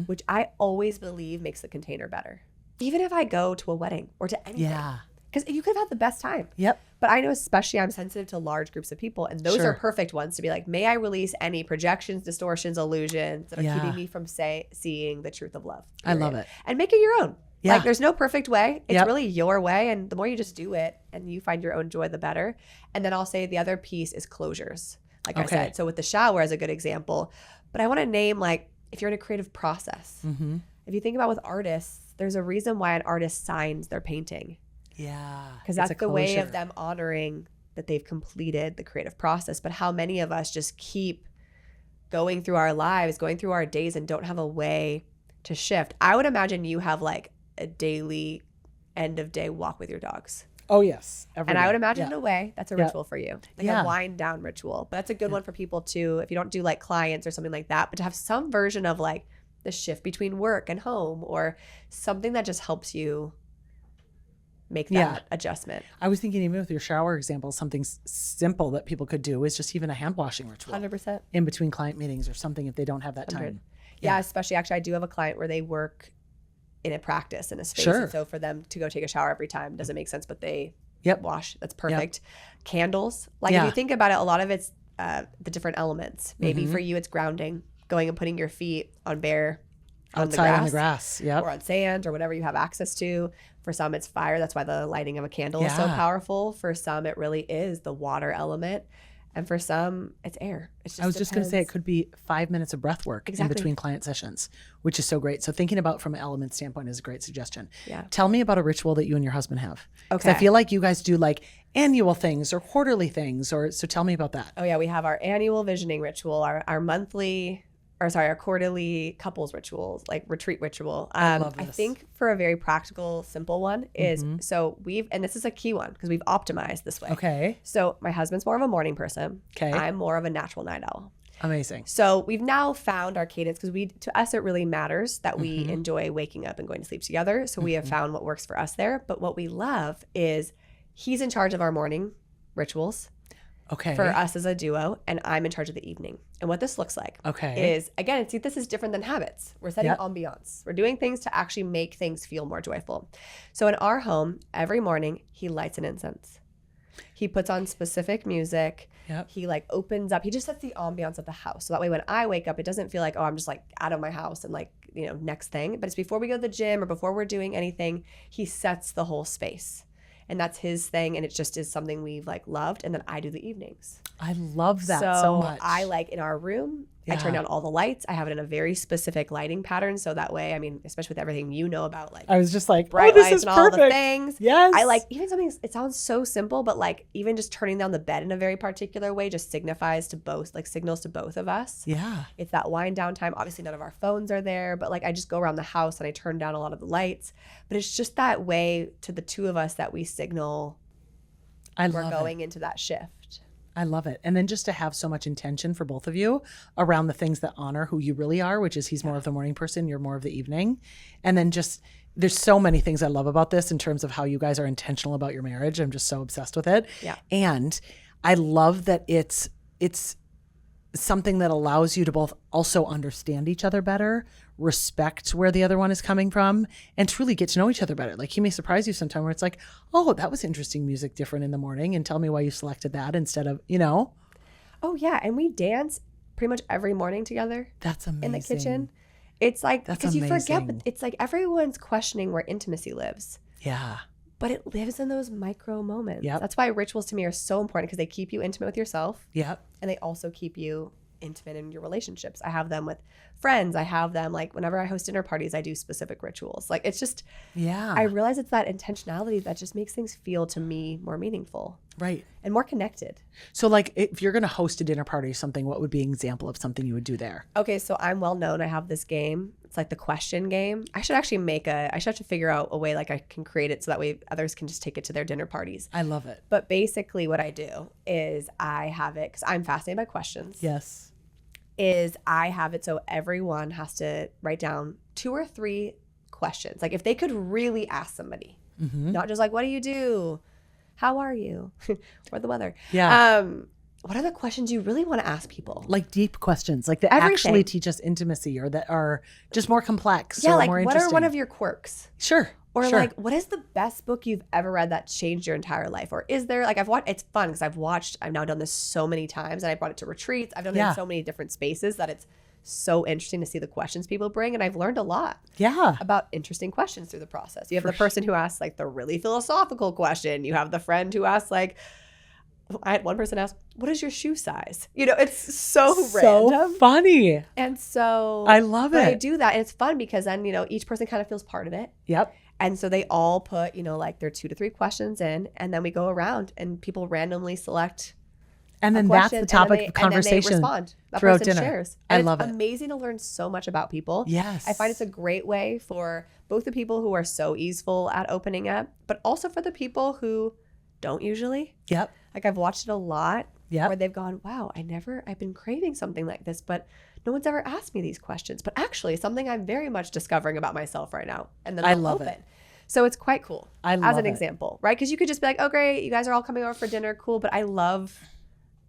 which I always believe makes the container better. Even if I go to a wedding or to anything. Yeah. Because you could have had the best time. Yep. But I know especially I'm sensitive to large groups of people. And those Sure. are perfect ones to be like, may I release any projections, distortions, illusions that are Yeah. keeping me from seeing the truth of love. I love period. it. And make it your own. Yeah. Like there's no perfect way. It's Yep. really your way. And the more you just do it and you find your own joy, the better. And then I'll say the other piece is closures. Like I Okay. said, so with the shower is a good example. But I want to name like, if you're in a creative process, if you think about with artists, there's a reason why an artist signs their painting. Yeah. Because that's the way of them honoring that they've completed the creative process. But how many of us just keep going through our lives, going through our days and don't have a way to shift? I would imagine you have like a daily end of day walk with your dogs. Oh, yes. Every And day. I would imagine Yeah. in a way that's a Yeah. ritual for you, like Yeah. a wind down ritual. But that's a good one for people too, if you don't do like clients or something like that, but to have some version of like the shift between work and home or something that just helps you make that adjustment. I was thinking even with your shower example, something simple that people could do is just even a hand washing ritual 100%. in between client meetings or something if they don't have that time. Yeah, especially actually I do have a client where they work in a practice in a space. Sure. And so for them to go take a shower every time doesn't make sense, but they Yep. wash. That's perfect. Candles. Like if you think about it, a lot of it's the different elements. Maybe for you it's grounding, going and putting your feet on bare Outside on the grass. Yep. or on sand or whatever you have access to. For some, it's fire. That's why the lighting of a candle is so powerful. For some, it really is the water element. And for some, it's air. It's just I was just going to say it depends. could be 5 minutes of breath work Exactly. in between client sessions, which is so great. So thinking about from an element standpoint is a great suggestion. Yeah. Tell me about a ritual that you and your husband have. Because I Okay. feel like you guys do like annual things or quarterly things, or so tell me about that. Oh yeah, we have our annual visioning ritual, our monthly, our quarterly couples rituals, like retreat ritual. love I this. think for a very practical, simple one is, so and this is a key one because we've optimized this way. Okay. So my husband's more of a morning person. Okay. I'm more of a natural night owl. Amazing. So we've now found our cadence because to us, it really matters that we enjoy waking up and going to sleep together. So we have found what works for us there. But what we love is he's in charge of our morning rituals Okay. for us as a duo, and I'm in charge of the evening. And what this looks like is, again, see, this is different than habits. We're setting ambiance. We're doing things to actually make things feel more joyful. So in our home, every morning, he lights an incense. He puts on specific music. Yep. He like opens up. He just sets the ambiance of the house. So that way when I wake up, it doesn't feel like, oh, I'm just like out of my house and like, next thing. But it's before we go to the gym or before we're doing anything, he sets the whole space. And that's his thing. And it just is something we've like loved. And then I do the evenings. I love that so much. I like in our room, I turn down all the lights. I have it in a very specific lighting pattern. So that way, I mean, especially with everything you know about like I was just like, bright this lights is and perfect. all the things. Yes. I like even something, it sounds so simple, but like even just turning down the bed in a very particular way just signifies to both, like signals to both of us. Yeah. It's that wind down time. Obviously none of our phones are there, but like I just go around the house and I turn down a lot of the lights. But it's just that way to the two of us that we signal we're going into that shift. I love it. And then just to have so much intention for both of you around the things that honor who you really are, which is he's more of the morning person, you're more of the evening. And then just, there's so many things I love about this in terms of how you guys are intentional about your marriage. I'm just so obsessed with it. Yeah. And I love that it's something that allows you to both also understand each other better, respect where the other one is coming from, and truly get to know each other better. Like he may surprise you sometime where it's like, oh, that was interesting music different in the morning, and tell me why you selected that instead of, Oh yeah. And we dance pretty much every morning together. That's amazing. In the kitchen. It's like, That's because you forget, amazing. but it's like everyone's questioning where intimacy lives. Yeah. But it lives in those micro moments. Yep. That's why rituals to me are so important because they keep you intimate with yourself. Yep. And they also keep you intimate in your relationships. I have them with friends. I have them like whenever I host dinner parties, I do specific rituals. Like it's just, Yeah. I realize it's that intentionality that just makes things feel to me more meaningful. Right. And more connected. So like if you're going to host a dinner party or something, what would be an example of something you would do there? Okay, so I'm well known. I have this game. It's like the question game. I should actually I should have to figure out a way like I can create it so that way others can just take it to their dinner parties. I love it. But basically what I do is I have it, because I'm fascinated by questions. Yes. Is I have it so everyone has to write down 2 or 3 questions. Like if they could really ask somebody, not just like, what do you do? How are you? Or the weather. Yeah. What are the questions you really want to ask people? Like deep questions, like that Everything. actually teach us intimacy or that are just more complex. Yeah, or like more what interesting. are one of your quirks? Sure. Or sure. like, what is the best book you've ever read that changed your entire life? Or is there, like I've watched, it's fun because I've now done this so many times and I brought it to retreats. I've done it in so many different spaces that it's so interesting to see the questions people bring. And I've learned a lot about interesting questions through the process. You have the person who asks like the really philosophical question. You have the friend who asks like, I had one person ask, what is your shoe size? It's so random. Funny. And so I love it. I do that. And it's fun because then, each person kind of feels part of it. Yep. And so they all put, like their 2 to 3 questions in, and then we go around and people randomly select. And then that's the topic of conversation and then they respond. That throughout person dinner. shares. I And love it. It's amazing to learn so much about people. Yes. I find it's a great way for both the people who are so easeful at opening up, but also for the people who don't usually. Yep. Like I've watched it a lot Yep. where they've gone, wow, I've been craving something like this, but no one's ever asked me these questions. But actually something I'm very much discovering about myself right now. And then I they'll love open. it. So it's quite cool I as love an it. example, right? Because you could just be like, oh, great, you guys are all coming over for dinner. Cool. But I'm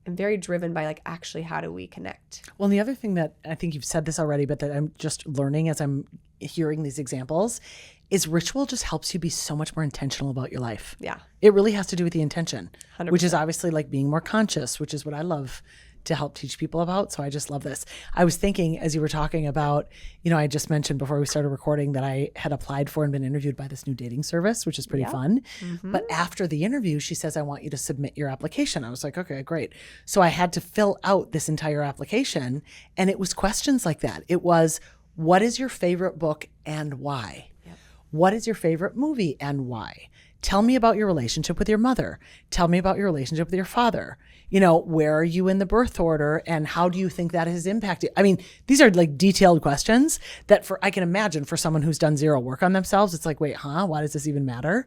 very driven by like, actually, how do we connect? Well, and the other thing that I think you've said this already, but that I'm just learning as I'm hearing these examples is ritual just helps you be so much more intentional about your life. Yeah. It really has to do with the intention, 100%. which is obviously like being more conscious, which is what I love to help teach people about. So I just love this. I was thinking as you were talking about, I just mentioned before we started recording that I had applied for and been interviewed by this new dating service, which is pretty fun. But after the interview, she says, I want you to submit your application. I was like, okay, great. So I had to fill out this entire application, and it was questions like that. It was, what is your favorite book and why? Yep. What is your favorite movie and why? Tell me about your relationship with your mother. Tell me about your relationship with your father. Where are you in the birth order and how do you think that has impacted? I mean, these are like detailed questions that I can imagine for someone who's done zero work on themselves, it's like, wait, why does this even matter?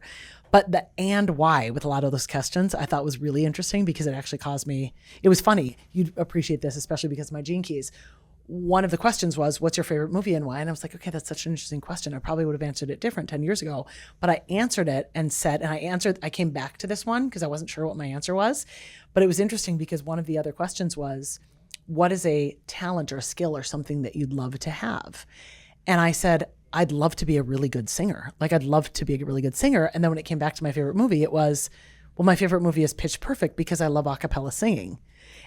But the and why with a lot of those questions I thought was really interesting because it actually it was funny. You'd appreciate this, especially because of my gene keys. One of the questions was, what's your favorite movie and why? And I was like, okay, that's such an interesting question. I probably would have answered it different 10 years ago, but I answered it and I came back to this one because I wasn't sure what my answer was, but it was interesting because one of the other questions was, what is a talent or a skill or something that you'd love to have? And I said, I'd love to be a really good singer. Like I'd love to be a really good singer. And then when it came back to my favorite movie, it was, well, my favorite movie is Pitch Perfect because I love a cappella singing.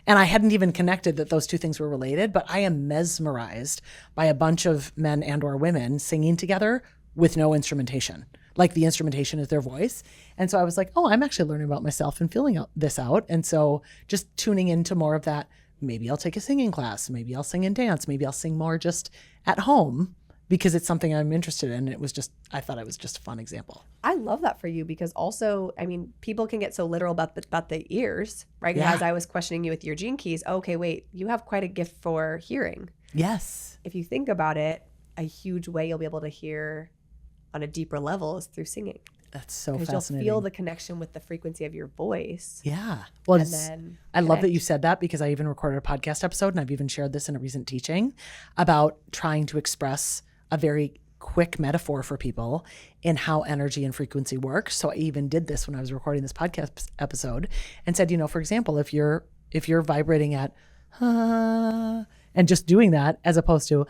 And I hadn't even connected that those two things were related, but I am mesmerized by a bunch of men and or women singing together with no instrumentation. Like the instrumentation is their voice. And so I was like, oh, I'm actually learning about myself and feeling this out. And so just tuning into more of that maybe I'll take a singing class. Maybe I'll sing and dance. Maybe I'll sing more just at home because it's something I'm interested in. I thought it was just a fun example. I love that for you because also, I mean, people can get so literal about the ears, right? Yeah. As I was questioning you with your gene keys, okay, wait, you have quite a gift for hearing. Yes. If you think about it, a huge way you'll be able to hear on a deeper level is through singing. That's so Because fascinating. you'll feel the connection with the frequency of your voice. Yeah. Well, And then I love that connect. you said that because I even recorded a podcast episode and I've even shared this in a recent teaching about trying to express a very quick metaphor for people in how energy and frequency work. So I even did this when I was recording this podcast episode and said, for example, if you're vibrating at and just doing that as opposed to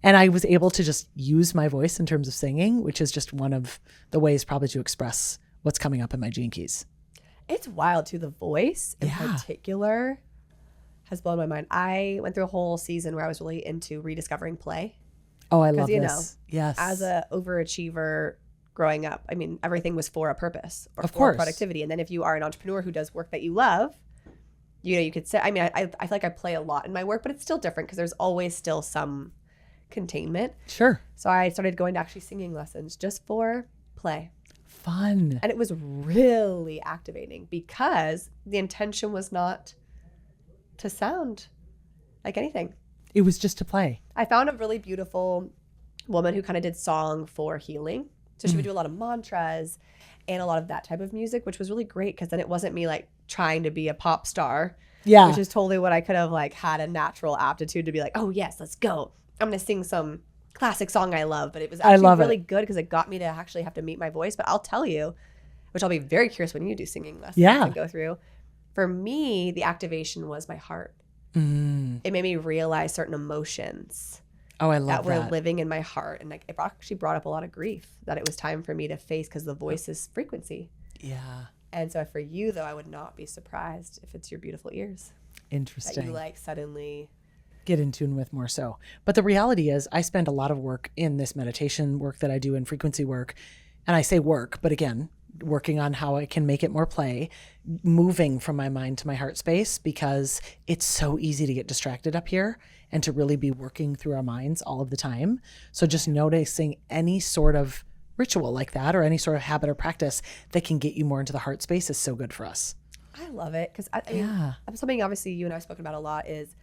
and I was able to just use my voice in terms of singing, which is just one of the ways probably to express what's coming up in my gene keys. It's wild too. The voice in particular has blown my mind. I went through a whole season where I was really into rediscovering play. Oh, I love this. Know, yes. As a overachiever growing up, I mean, everything was for a purpose or of for course. productivity. And then if you are an entrepreneur who does work that you love, you could say, I mean, I feel like I play a lot in my work, but it's still different because there's always still some containment. Sure. So I started going to actually singing lessons just for play. Fun. And it was really activating because the intention was not to sound like anything. It was just to play. I found a really beautiful woman who kind of did song for healing. So she would do a lot of mantras and a lot of that type of music, which was really great because then it wasn't me like trying to be a pop star. Yeah. Which is totally what I could have like had a natural aptitude to be like, oh yes, let's go. I'm going to sing some classic song I love. But it was actually really good because it got me to actually have to meet my voice. But I'll tell you, which I'll be very curious when you do singing lessons and go through. For me, the activation was my heart. It made me realize certain emotions Oh, I love that were living in my heart. And like, it actually brought up a lot of grief that it was time for me to face because the voice is frequency. Yeah. And so for you, though, I would not be surprised if it's your beautiful ears. Interesting. That you like suddenly get in tune with more so. But the reality is I spend a lot of work in this meditation work that I do in frequency work. And I say work, but again, working on how I can make it more play, moving from my mind to my heart space because it's so easy to get distracted up here and to really be working through our minds all of the time. So just noticing any sort of ritual like that or any sort of habit or practice that can get you more into the heart space is so good for us. I love it because I mean, something obviously you and I have spoken about a lot is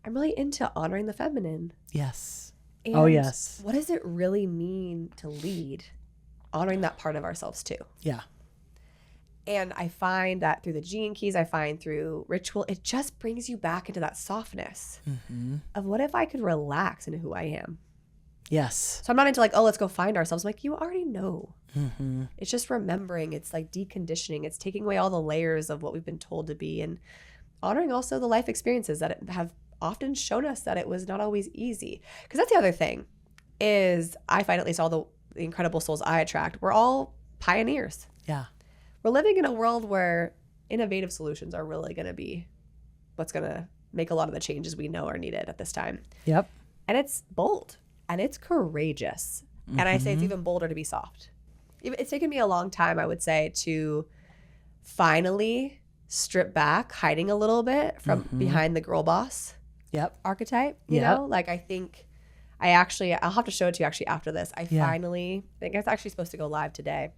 I'm really into honoring the feminine. Yes. And oh, yes. What does it really mean to lead? Honoring that part of ourselves too. Yeah. And I find that through the gene keys, I find through ritual, it just brings you back into that softness of what if I could relax into who I am? Yes. So I'm not into like, oh, let's go find ourselves. I'm like, you already know. It's just remembering. It's like deconditioning. It's taking away all the layers of what we've been told to be and honoring also the life experiences that have often shown us that it was not always easy. Because that's the other thing is I find at least all the incredible souls I attract, we're all pioneers. Yeah. We're living in a world where innovative solutions are really going to be what's going to make a lot of the changes we know are needed at this time. Yep. And it's bold and it's courageous. And I say it's even bolder to be soft. It's taken me a long time, I would say, to finally strip back, hiding a little bit from behind the girl boss archetype. You know, like I think I'll have to show it to you actually after this. I think it's actually supposed to go live today.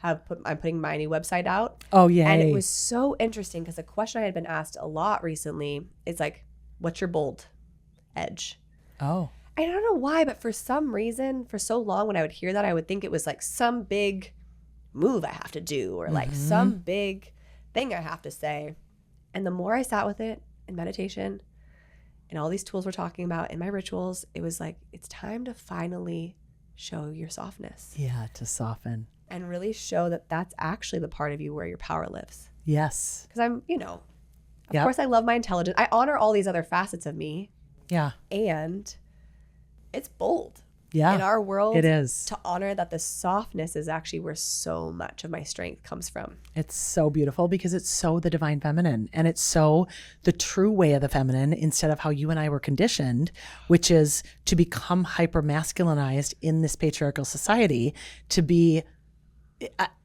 I'm putting my new website out. Oh, yeah. And it was so interesting because a question I had been asked a lot recently is like, what's your bold edge? Oh. I don't know why, but for some reason, for so long when I would hear that, I would think it was like some big move I have to do or like some big thing I have to say. And the more I sat with it in meditation and all these tools we're talking about in my rituals, it was like, it's time to finally show your softness. Yeah, to soften. And really show that that's actually the part of you where your power lives. Yes. Because I'm, of course I love my intelligence. I honor all these other facets of me. Yeah. And it's bold. Yeah. In our world, it is. To honor that the softness is actually where so much of my strength comes from. It's so beautiful because it's so the divine feminine and it's so the true way of the feminine instead of how you and I were conditioned, which is to become hyper masculinized in this patriarchal society, to be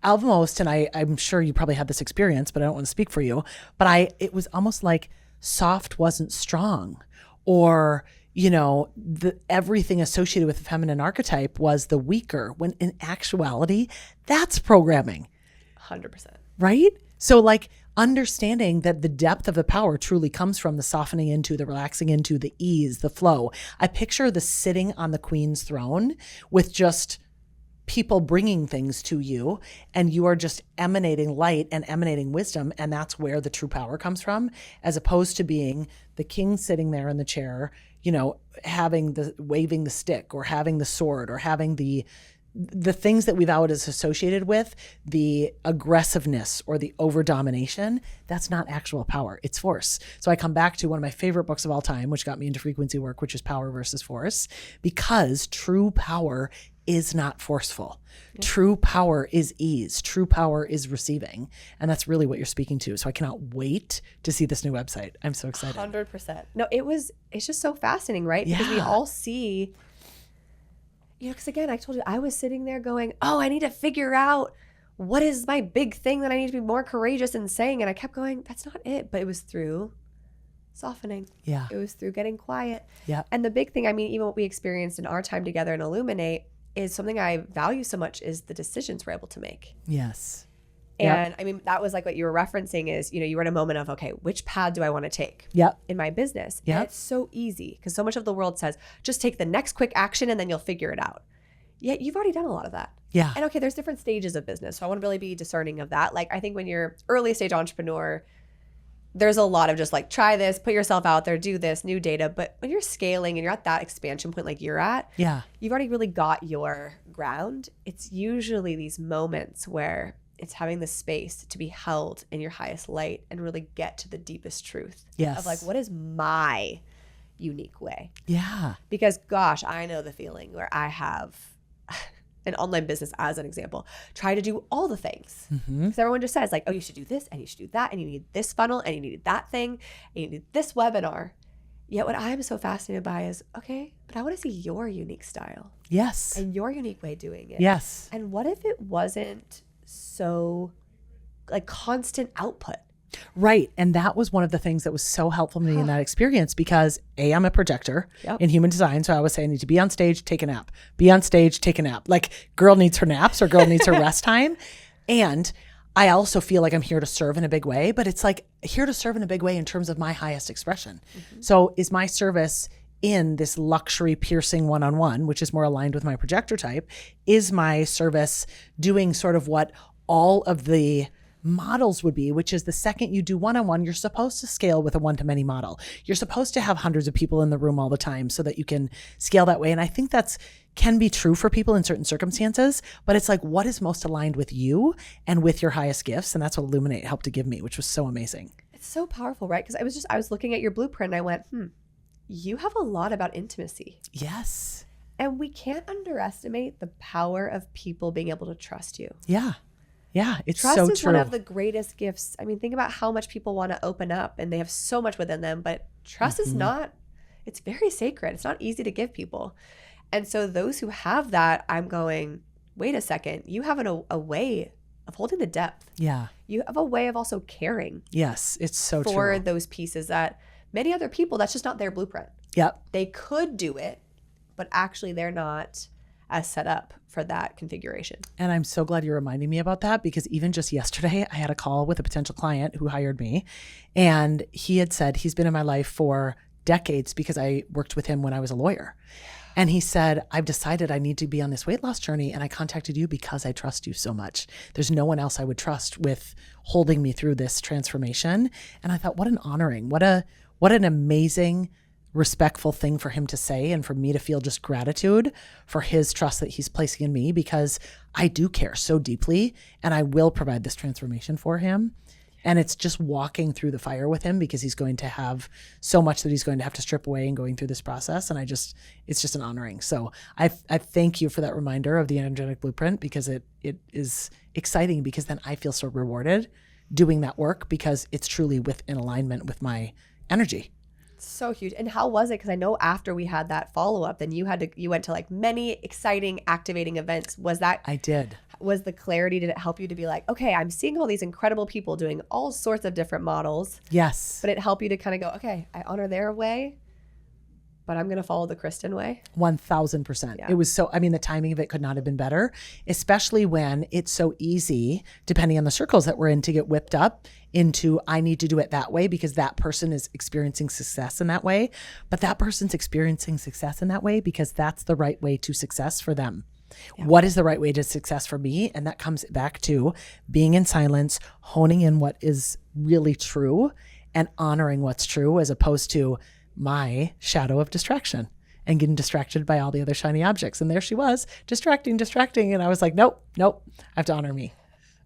almost, and I'm sure you probably had this experience, but I don't want to speak for you, but it was almost like soft wasn't strong, or, everything associated with the feminine archetype was the weaker, when in actuality, that's programming. 100%. Right? So like understanding that the depth of the power truly comes from the softening into, the relaxing into, the ease, the flow. I picture the sitting on the queen's throne with just people bringing things to you, and you are just emanating light and emanating wisdom. And that's where the true power comes from, as opposed to being the king sitting there in the chair, waving the stick, or having the sword, or having the things that we've always associated with the aggressiveness or the over domination. That's not actual power. It's force. So I come back to one of my favorite books of all time, which got me into frequency work, which is Power versus Force, because true power is not forceful. Yeah. True power is ease. True power is receiving. And that's really what you're speaking to. So I cannot wait to see this new website. I'm so excited. 100%. No, it's just so fascinating, right? Because we all see, because again, I told you, I was sitting there going, I need to figure out what is my big thing that I need to be more courageous in saying. And I kept going, that's not it. But it was through softening. Yeah. It was through getting quiet. Yeah. And the big thing, even what we experienced in our time together in Illuminate is something I value so much, is the decisions we're able to make. Yes. And that was like what you were referencing is, you were in a moment of, okay, which path do I want to take in my business? Yep. And it's so easy because so much of the world says, just take the next quick action and then you'll figure it out. Yet you've already done a lot of that. Yeah. And okay, there's different stages of business. So I want to really be discerning of that. Like, I think when you're early stage entrepreneur, there's a lot of just like, try this, put yourself out there, do this, new data. But when you're scaling and you're at that expansion point like you're at, you've already really got your ground. It's usually these moments where it's having the space to be held in your highest light and really get to the deepest truth of like, what is my unique way? Yeah. Because gosh, I know the feeling where I have an online business, as an example, try to do all the things. Because everyone just says like, you should do this and you should do that, and you need this funnel and you need that thing and you need this webinar. Yet what I'm so fascinated by is, okay, but I want to see your unique style. Yes. And your unique way of doing it. Yes. And what if it wasn't so like constant output? Right. And that was one of the things that was so helpful to me in that experience, because I'm a projector in human design. So I always say I need to be on stage, take a nap, be on stage, take a nap. Like girl needs her naps or girl needs her rest time. And I also feel like I'm here to serve in a big way, but it's like here to serve in a big way in terms of my highest expression. So is my service in this luxury piercing one-on-one, which is more aligned with my projector type, is my service doing sort of what all of the models would be, which is the second you do one-on-one, you're supposed to scale with a one-to-many model. You're supposed to have hundreds of people in the room all the time so that you can scale that way. And I think that's can be true for people in certain circumstances, but it's like, what is most aligned with you and with your highest gifts? And that's what Illuminate helped to give me, which was so amazing. It's so powerful, right? Because I was looking at your blueprint and I went, you have a lot about intimacy. Yes. And we can't underestimate the power of people being able to trust you. Yeah. Yeah, it's Trust so is true. one of the greatest gifts. I mean, think about how much people want to open up and they have so much within them, but trust is not, it's very sacred. It's not easy to give people. And so those who have that, I'm going, wait a second, you have a way of holding the depth. Yeah. You have a way of also caring. Yes, it's so true. For those pieces that many other people, that's just not their blueprint. Yep. They could do it, but actually they're not as set up for that configuration. And I'm so glad you're reminding me about that, because even just yesterday, I had a call with a potential client who hired me, and he had said he's been in my life for decades because I worked with him when I was a lawyer. And he said, I've decided I need to be on this weight loss journey, and I contacted you because I trust you so much. There's no one else I would trust with holding me through this transformation. And I thought, what an honoring, what an amazing, respectful thing for him to say, and for me to feel just gratitude for his trust that he's placing in me, because I do care so deeply and I will provide this transformation for him. And it's just walking through the fire with him, because he's going to have so much that he's going to have to strip away and going through this process. And it's just an honoring. So I thank you for that reminder of the energetic blueprint, because it is exciting, because then I feel so rewarded doing that work, because it's truly in alignment with my energy. So huge. And how was it? Because I know after we had that follow-up, then you went to like many exciting activating events. Was that? I did. was the clarity? Did it help you to be like, okay, I'm seeing all these incredible people doing all sorts of different models. Yes. But it helped you to kind of go, okay, I honor their way, but I'm going to follow the Kristin way. 1000%. Yeah. It was so, I mean, the timing of it could not have been better, especially when it's so easy, depending on the circles that we're in, to get whipped up into, I need to do it that way because that person is experiencing success in that way. But that person's experiencing success in that way because that's the right way to success for them. Yeah. What is the right way to success for me? And that comes back to being in silence, honing in what is really true and honoring what's true, as opposed to my shadow of distraction and getting distracted by all the other shiny objects. And there she was, distracting. And I was like, nope, I have to honor me.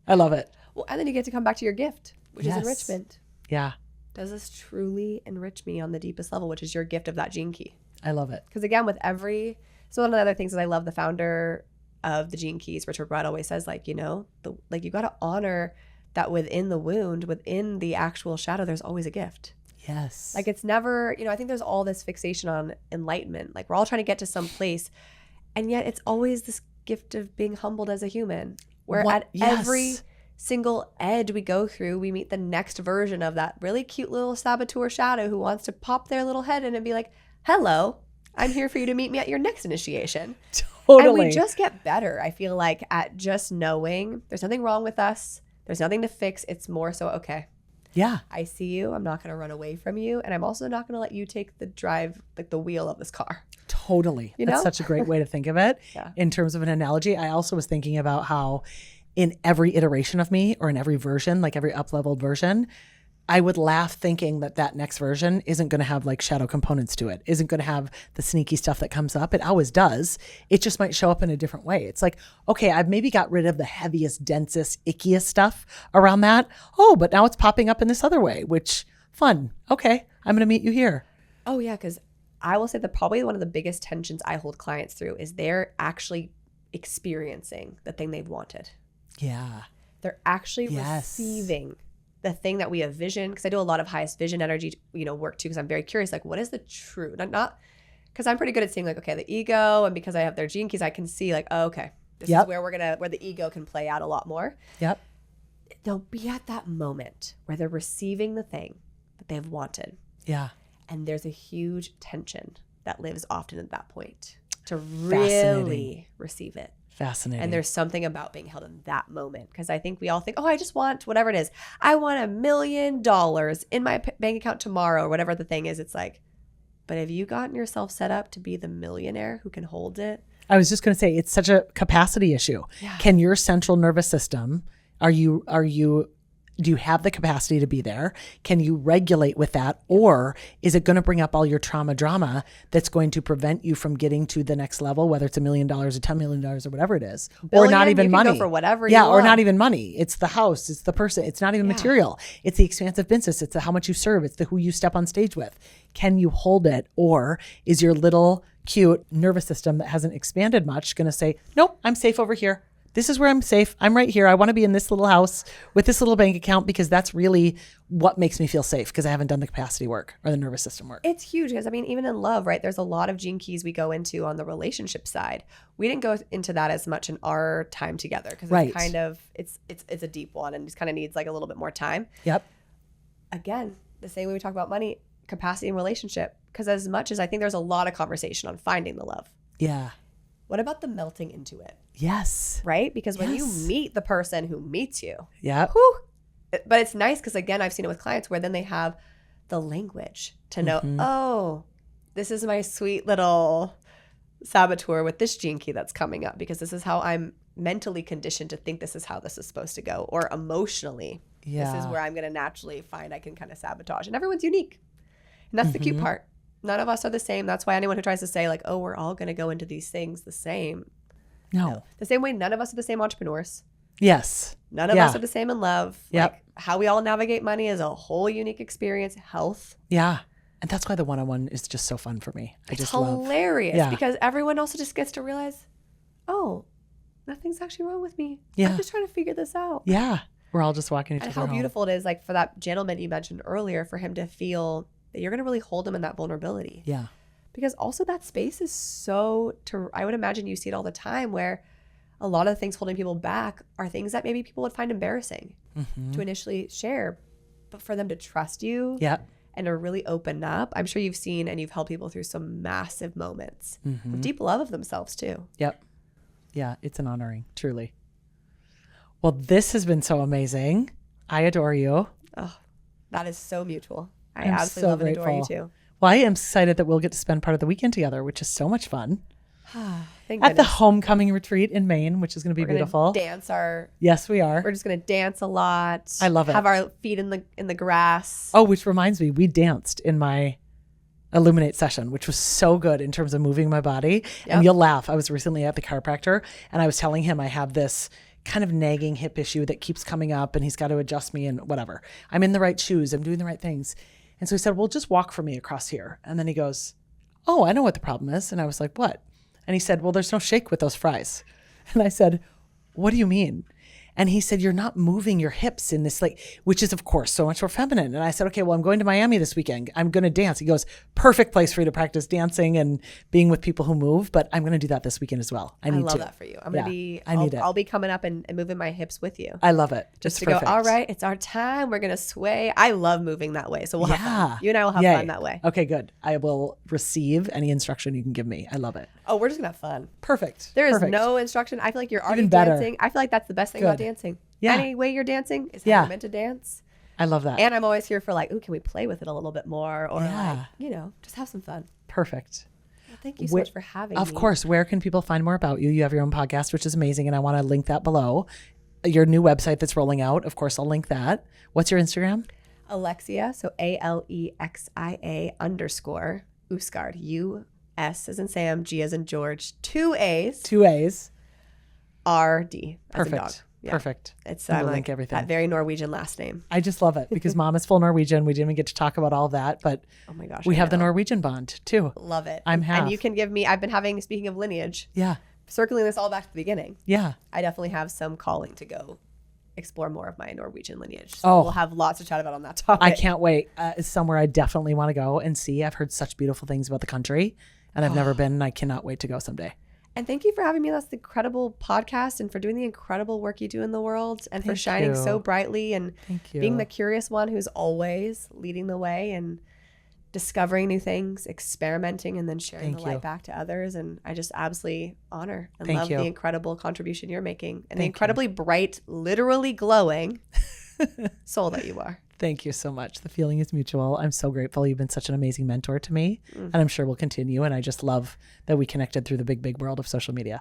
I love it. Well, and then you get to come back to your gift, which is enrichment. Yeah. Does this truly enrich me on the deepest level, which is your gift of that gene key? I love it. Because again, so one of the other things is I love the founder of the Gene Keys, Richard Rudd, always says, like, you know, you got to honor that within the wound, within the actual shadow, there's always a gift. Yes. Like it's never, I think there's all this fixation on enlightenment. Like we're all trying to get to some place. And yet it's always this gift of being humbled as a human. Where every single edge we go through, we meet the next version of that really cute little saboteur shadow who wants to pop their little head in and be like, hello, I'm here for you to meet me at your next initiation. Totally. And we just get better, I feel like, at just knowing there's nothing wrong with us. There's nothing to fix. It's more so, okay. Yeah. I see you. I'm not going to run away from you. And I'm also not going to let you take the drive, like the wheel of this car. Totally. That's such a great way to think of it. Yeah. In terms of an analogy, I also was thinking about how in every iteration of me, or in every version, like every up-leveled version, I would laugh thinking that next version isn't going to have like shadow components to it, isn't going to have the sneaky stuff that comes up. It always does. It just might show up in a different way. It's like, okay, I've maybe got rid of the heaviest, densest, ickiest stuff around that. Oh, but now it's popping up in this other way, which fun. Okay, I'm going to meet you here. Oh yeah, because I will say that probably one of the biggest tensions I hold clients through is they're actually experiencing the thing they've wanted. Yeah. They're actually receiving the thing that we have vision, because I do a lot of highest vision energy, work too, because I'm very curious, like, what is the true, not because I'm pretty good at seeing like, okay, the ego, and because I have their gene keys, I can see like, oh, okay, this is where where the ego can play out a lot more. Yep. They'll be at that moment where they're receiving the thing that they've wanted. Yeah. And there's a huge tension that lives often at that point to really receive it. Fascinating. And there's something about being held in that moment, because I think we all think, oh, I just want whatever it is. I want $1 million in my bank account tomorrow, or whatever the thing is. It's like, but have you gotten yourself set up to be the millionaire who can hold it? I was just going to say, it's such a capacity issue. Yeah. Can your central nervous system, do you have the capacity to be there? Can you regulate with that? Or is it going to bring up all your trauma drama that's going to prevent you from getting to the next level, whether it's $1 million or $10 million or whatever it is, or not even money? Go for whatever you want. Or not even money. It's the house. It's the person. It's not even material. It's the expansive business. It's how much you serve. It's who you step on stage with. Can you hold it? Or is your little cute nervous system that hasn't expanded much going to say, nope, I'm safe over here. This is where I'm safe. I'm right here. I want to be in this little house with this little bank account, because that's really what makes me feel safe, because I haven't done the capacity work or the nervous system work. It's huge, because even in love, right? There's a lot of gene keys we go into on the relationship side. We didn't go into that as much in our time together, because it's kind of, it's a deep one, and just kind of needs like a little bit more time. Yep. Again, the same way we talk about money, capacity, and relationship, because as much as I think there's a lot of conversation on finding the love. Yeah. What about the melting into it? Yes. Right? Because when you meet the person who meets you, but it's nice, because again, I've seen it with clients where then they have the language to know, oh, this is my sweet little saboteur with this gene key that's coming up, because this is how I'm mentally conditioned to think this is how this is supposed to go, or emotionally, this is where I'm going to naturally find I can kind of sabotage. And everyone's unique. And that's the cute part. None of us are the same. That's why anyone who tries to say like, oh, we're all going to go into these things the same. No. The same way none of us are the same entrepreneurs. Yes. None of us are the same in love. Yep. Like, how we all navigate money is a whole unique experience. Health. Yeah. And that's why the one-on-one is just so fun for me. It's hilarious because everyone also just gets to realize, oh, nothing's actually wrong with me. Yeah. I'm just trying to figure this out. Yeah. We're all just walking each other home. And how beautiful it is, like for that gentleman you mentioned earlier, for him to feel that you're going to really hold him in that vulnerability. Yeah. Because also that space is I would imagine you see it all the time where a lot of the things holding people back are things that maybe people would find embarrassing to initially share, but for them to trust you and to really open up. I'm sure you've seen and you've helped people through some massive moments with deep love of themselves too. Yep. Yeah, it's an honoring, truly. Well, this has been so amazing. I adore you. Oh, that is so mutual. I I'm absolutely so love and grateful. adore you too. Well, I am excited that we'll get to spend part of the weekend together, which is so much fun. Thank At the goodness. homecoming retreat in Maine, which is going to be We're gonna beautiful. dance Yes, we are. We're just gonna dance a lot. I love it. Have our feet in the grass. Oh, which reminds me, we danced in my Illuminate session, which was so good in terms of moving my body. Yep. And you'll laugh. I was recently at the chiropractor and I was telling him I have this kind of nagging hip issue that keeps coming up and he's got to adjust me and whatever. I'm in the right shoes. I'm doing the right things. And so he said, well, just walk for me across here. And then he goes, oh, I know what the problem is. And I was like, what? And he said, well, there's no shake with those fries. And I said, what do you mean? And he said, you're not moving your hips in this, like, which is, of course, so much more feminine. And I said, okay, well, I'm going to Miami this weekend. I'm going to dance. He goes, perfect place for you to practice dancing and being with people who move. But I'm going to do that this weekend as well. I love that for you. I'll be coming up and moving my hips with you. I love it. Just it's to perfect. go, all right, it's our time. We're going to sway. I love moving that way. So we'll have fun. You and I will have fun that way. Okay, good. I will receive any instruction you can give me. I love it. Oh, we're just going to have fun. Perfect. There is Perfect. no instruction. I feel like you're already Even better. dancing. I feel like that's the best thing about dancing. Yeah. Any way you're dancing is how you're meant to dance. I love that. And I'm always here for like, ooh, can we play with it a little bit more? Or like, just have some fun. Perfect. Well, thank you so much for having me. Of course. Where can people find more about you? You have your own podcast, which is amazing. And I want to link that below. Your new website that's rolling out. Of course, I'll link that. What's your Instagram? Alexia. So Alexia _Usgaard. U-S as in Sam, G as in George, 2 A's. 2 A's. R-D as in dog. Perfect. Yeah. Perfect. It's We'll like link everything. that very Norwegian last name. I just love it because mom is full Norwegian. We didn't even get to talk about all that, but oh my gosh, we have the Norwegian bond too. Love it. I'm half. And you can give me, I've been having, speaking of lineage, circling this all back to the beginning. Yeah. I definitely have some calling to go explore more of my Norwegian lineage. So Oh. we'll have lots to chat about on that topic. I can't wait. It's somewhere I definitely want to go and see. I've heard such beautiful things about the country and I've never been and I cannot wait to go someday. And thank you for having me on this incredible podcast and for doing the incredible work you do in the world and for shining so brightly and being the curious one who's always leading the way and discovering new things, experimenting, and then sharing the light back to others. And I just absolutely honor and love the incredible contribution you're making and the incredibly bright, literally glowing soul that you are. Thank you so much. The feeling is mutual. I'm so grateful. You've been such an amazing mentor to me and I'm sure we'll continue. And I just love that we connected through the big, big world of social media.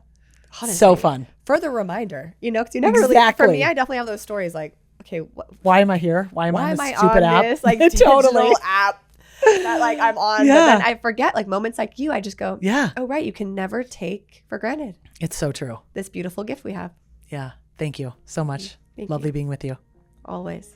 Honestly, so fun. Further reminder, because you never really, for me, I definitely have those stories like, okay, why am I here? Why am I on this stupid app? This like totally app that like I'm on, but then I forget like moments like you, I just go, oh right, you can never take for granted. It's so true. This beautiful gift we have. Yeah. Thank you so much. Thank Lovely you. being with you. Always.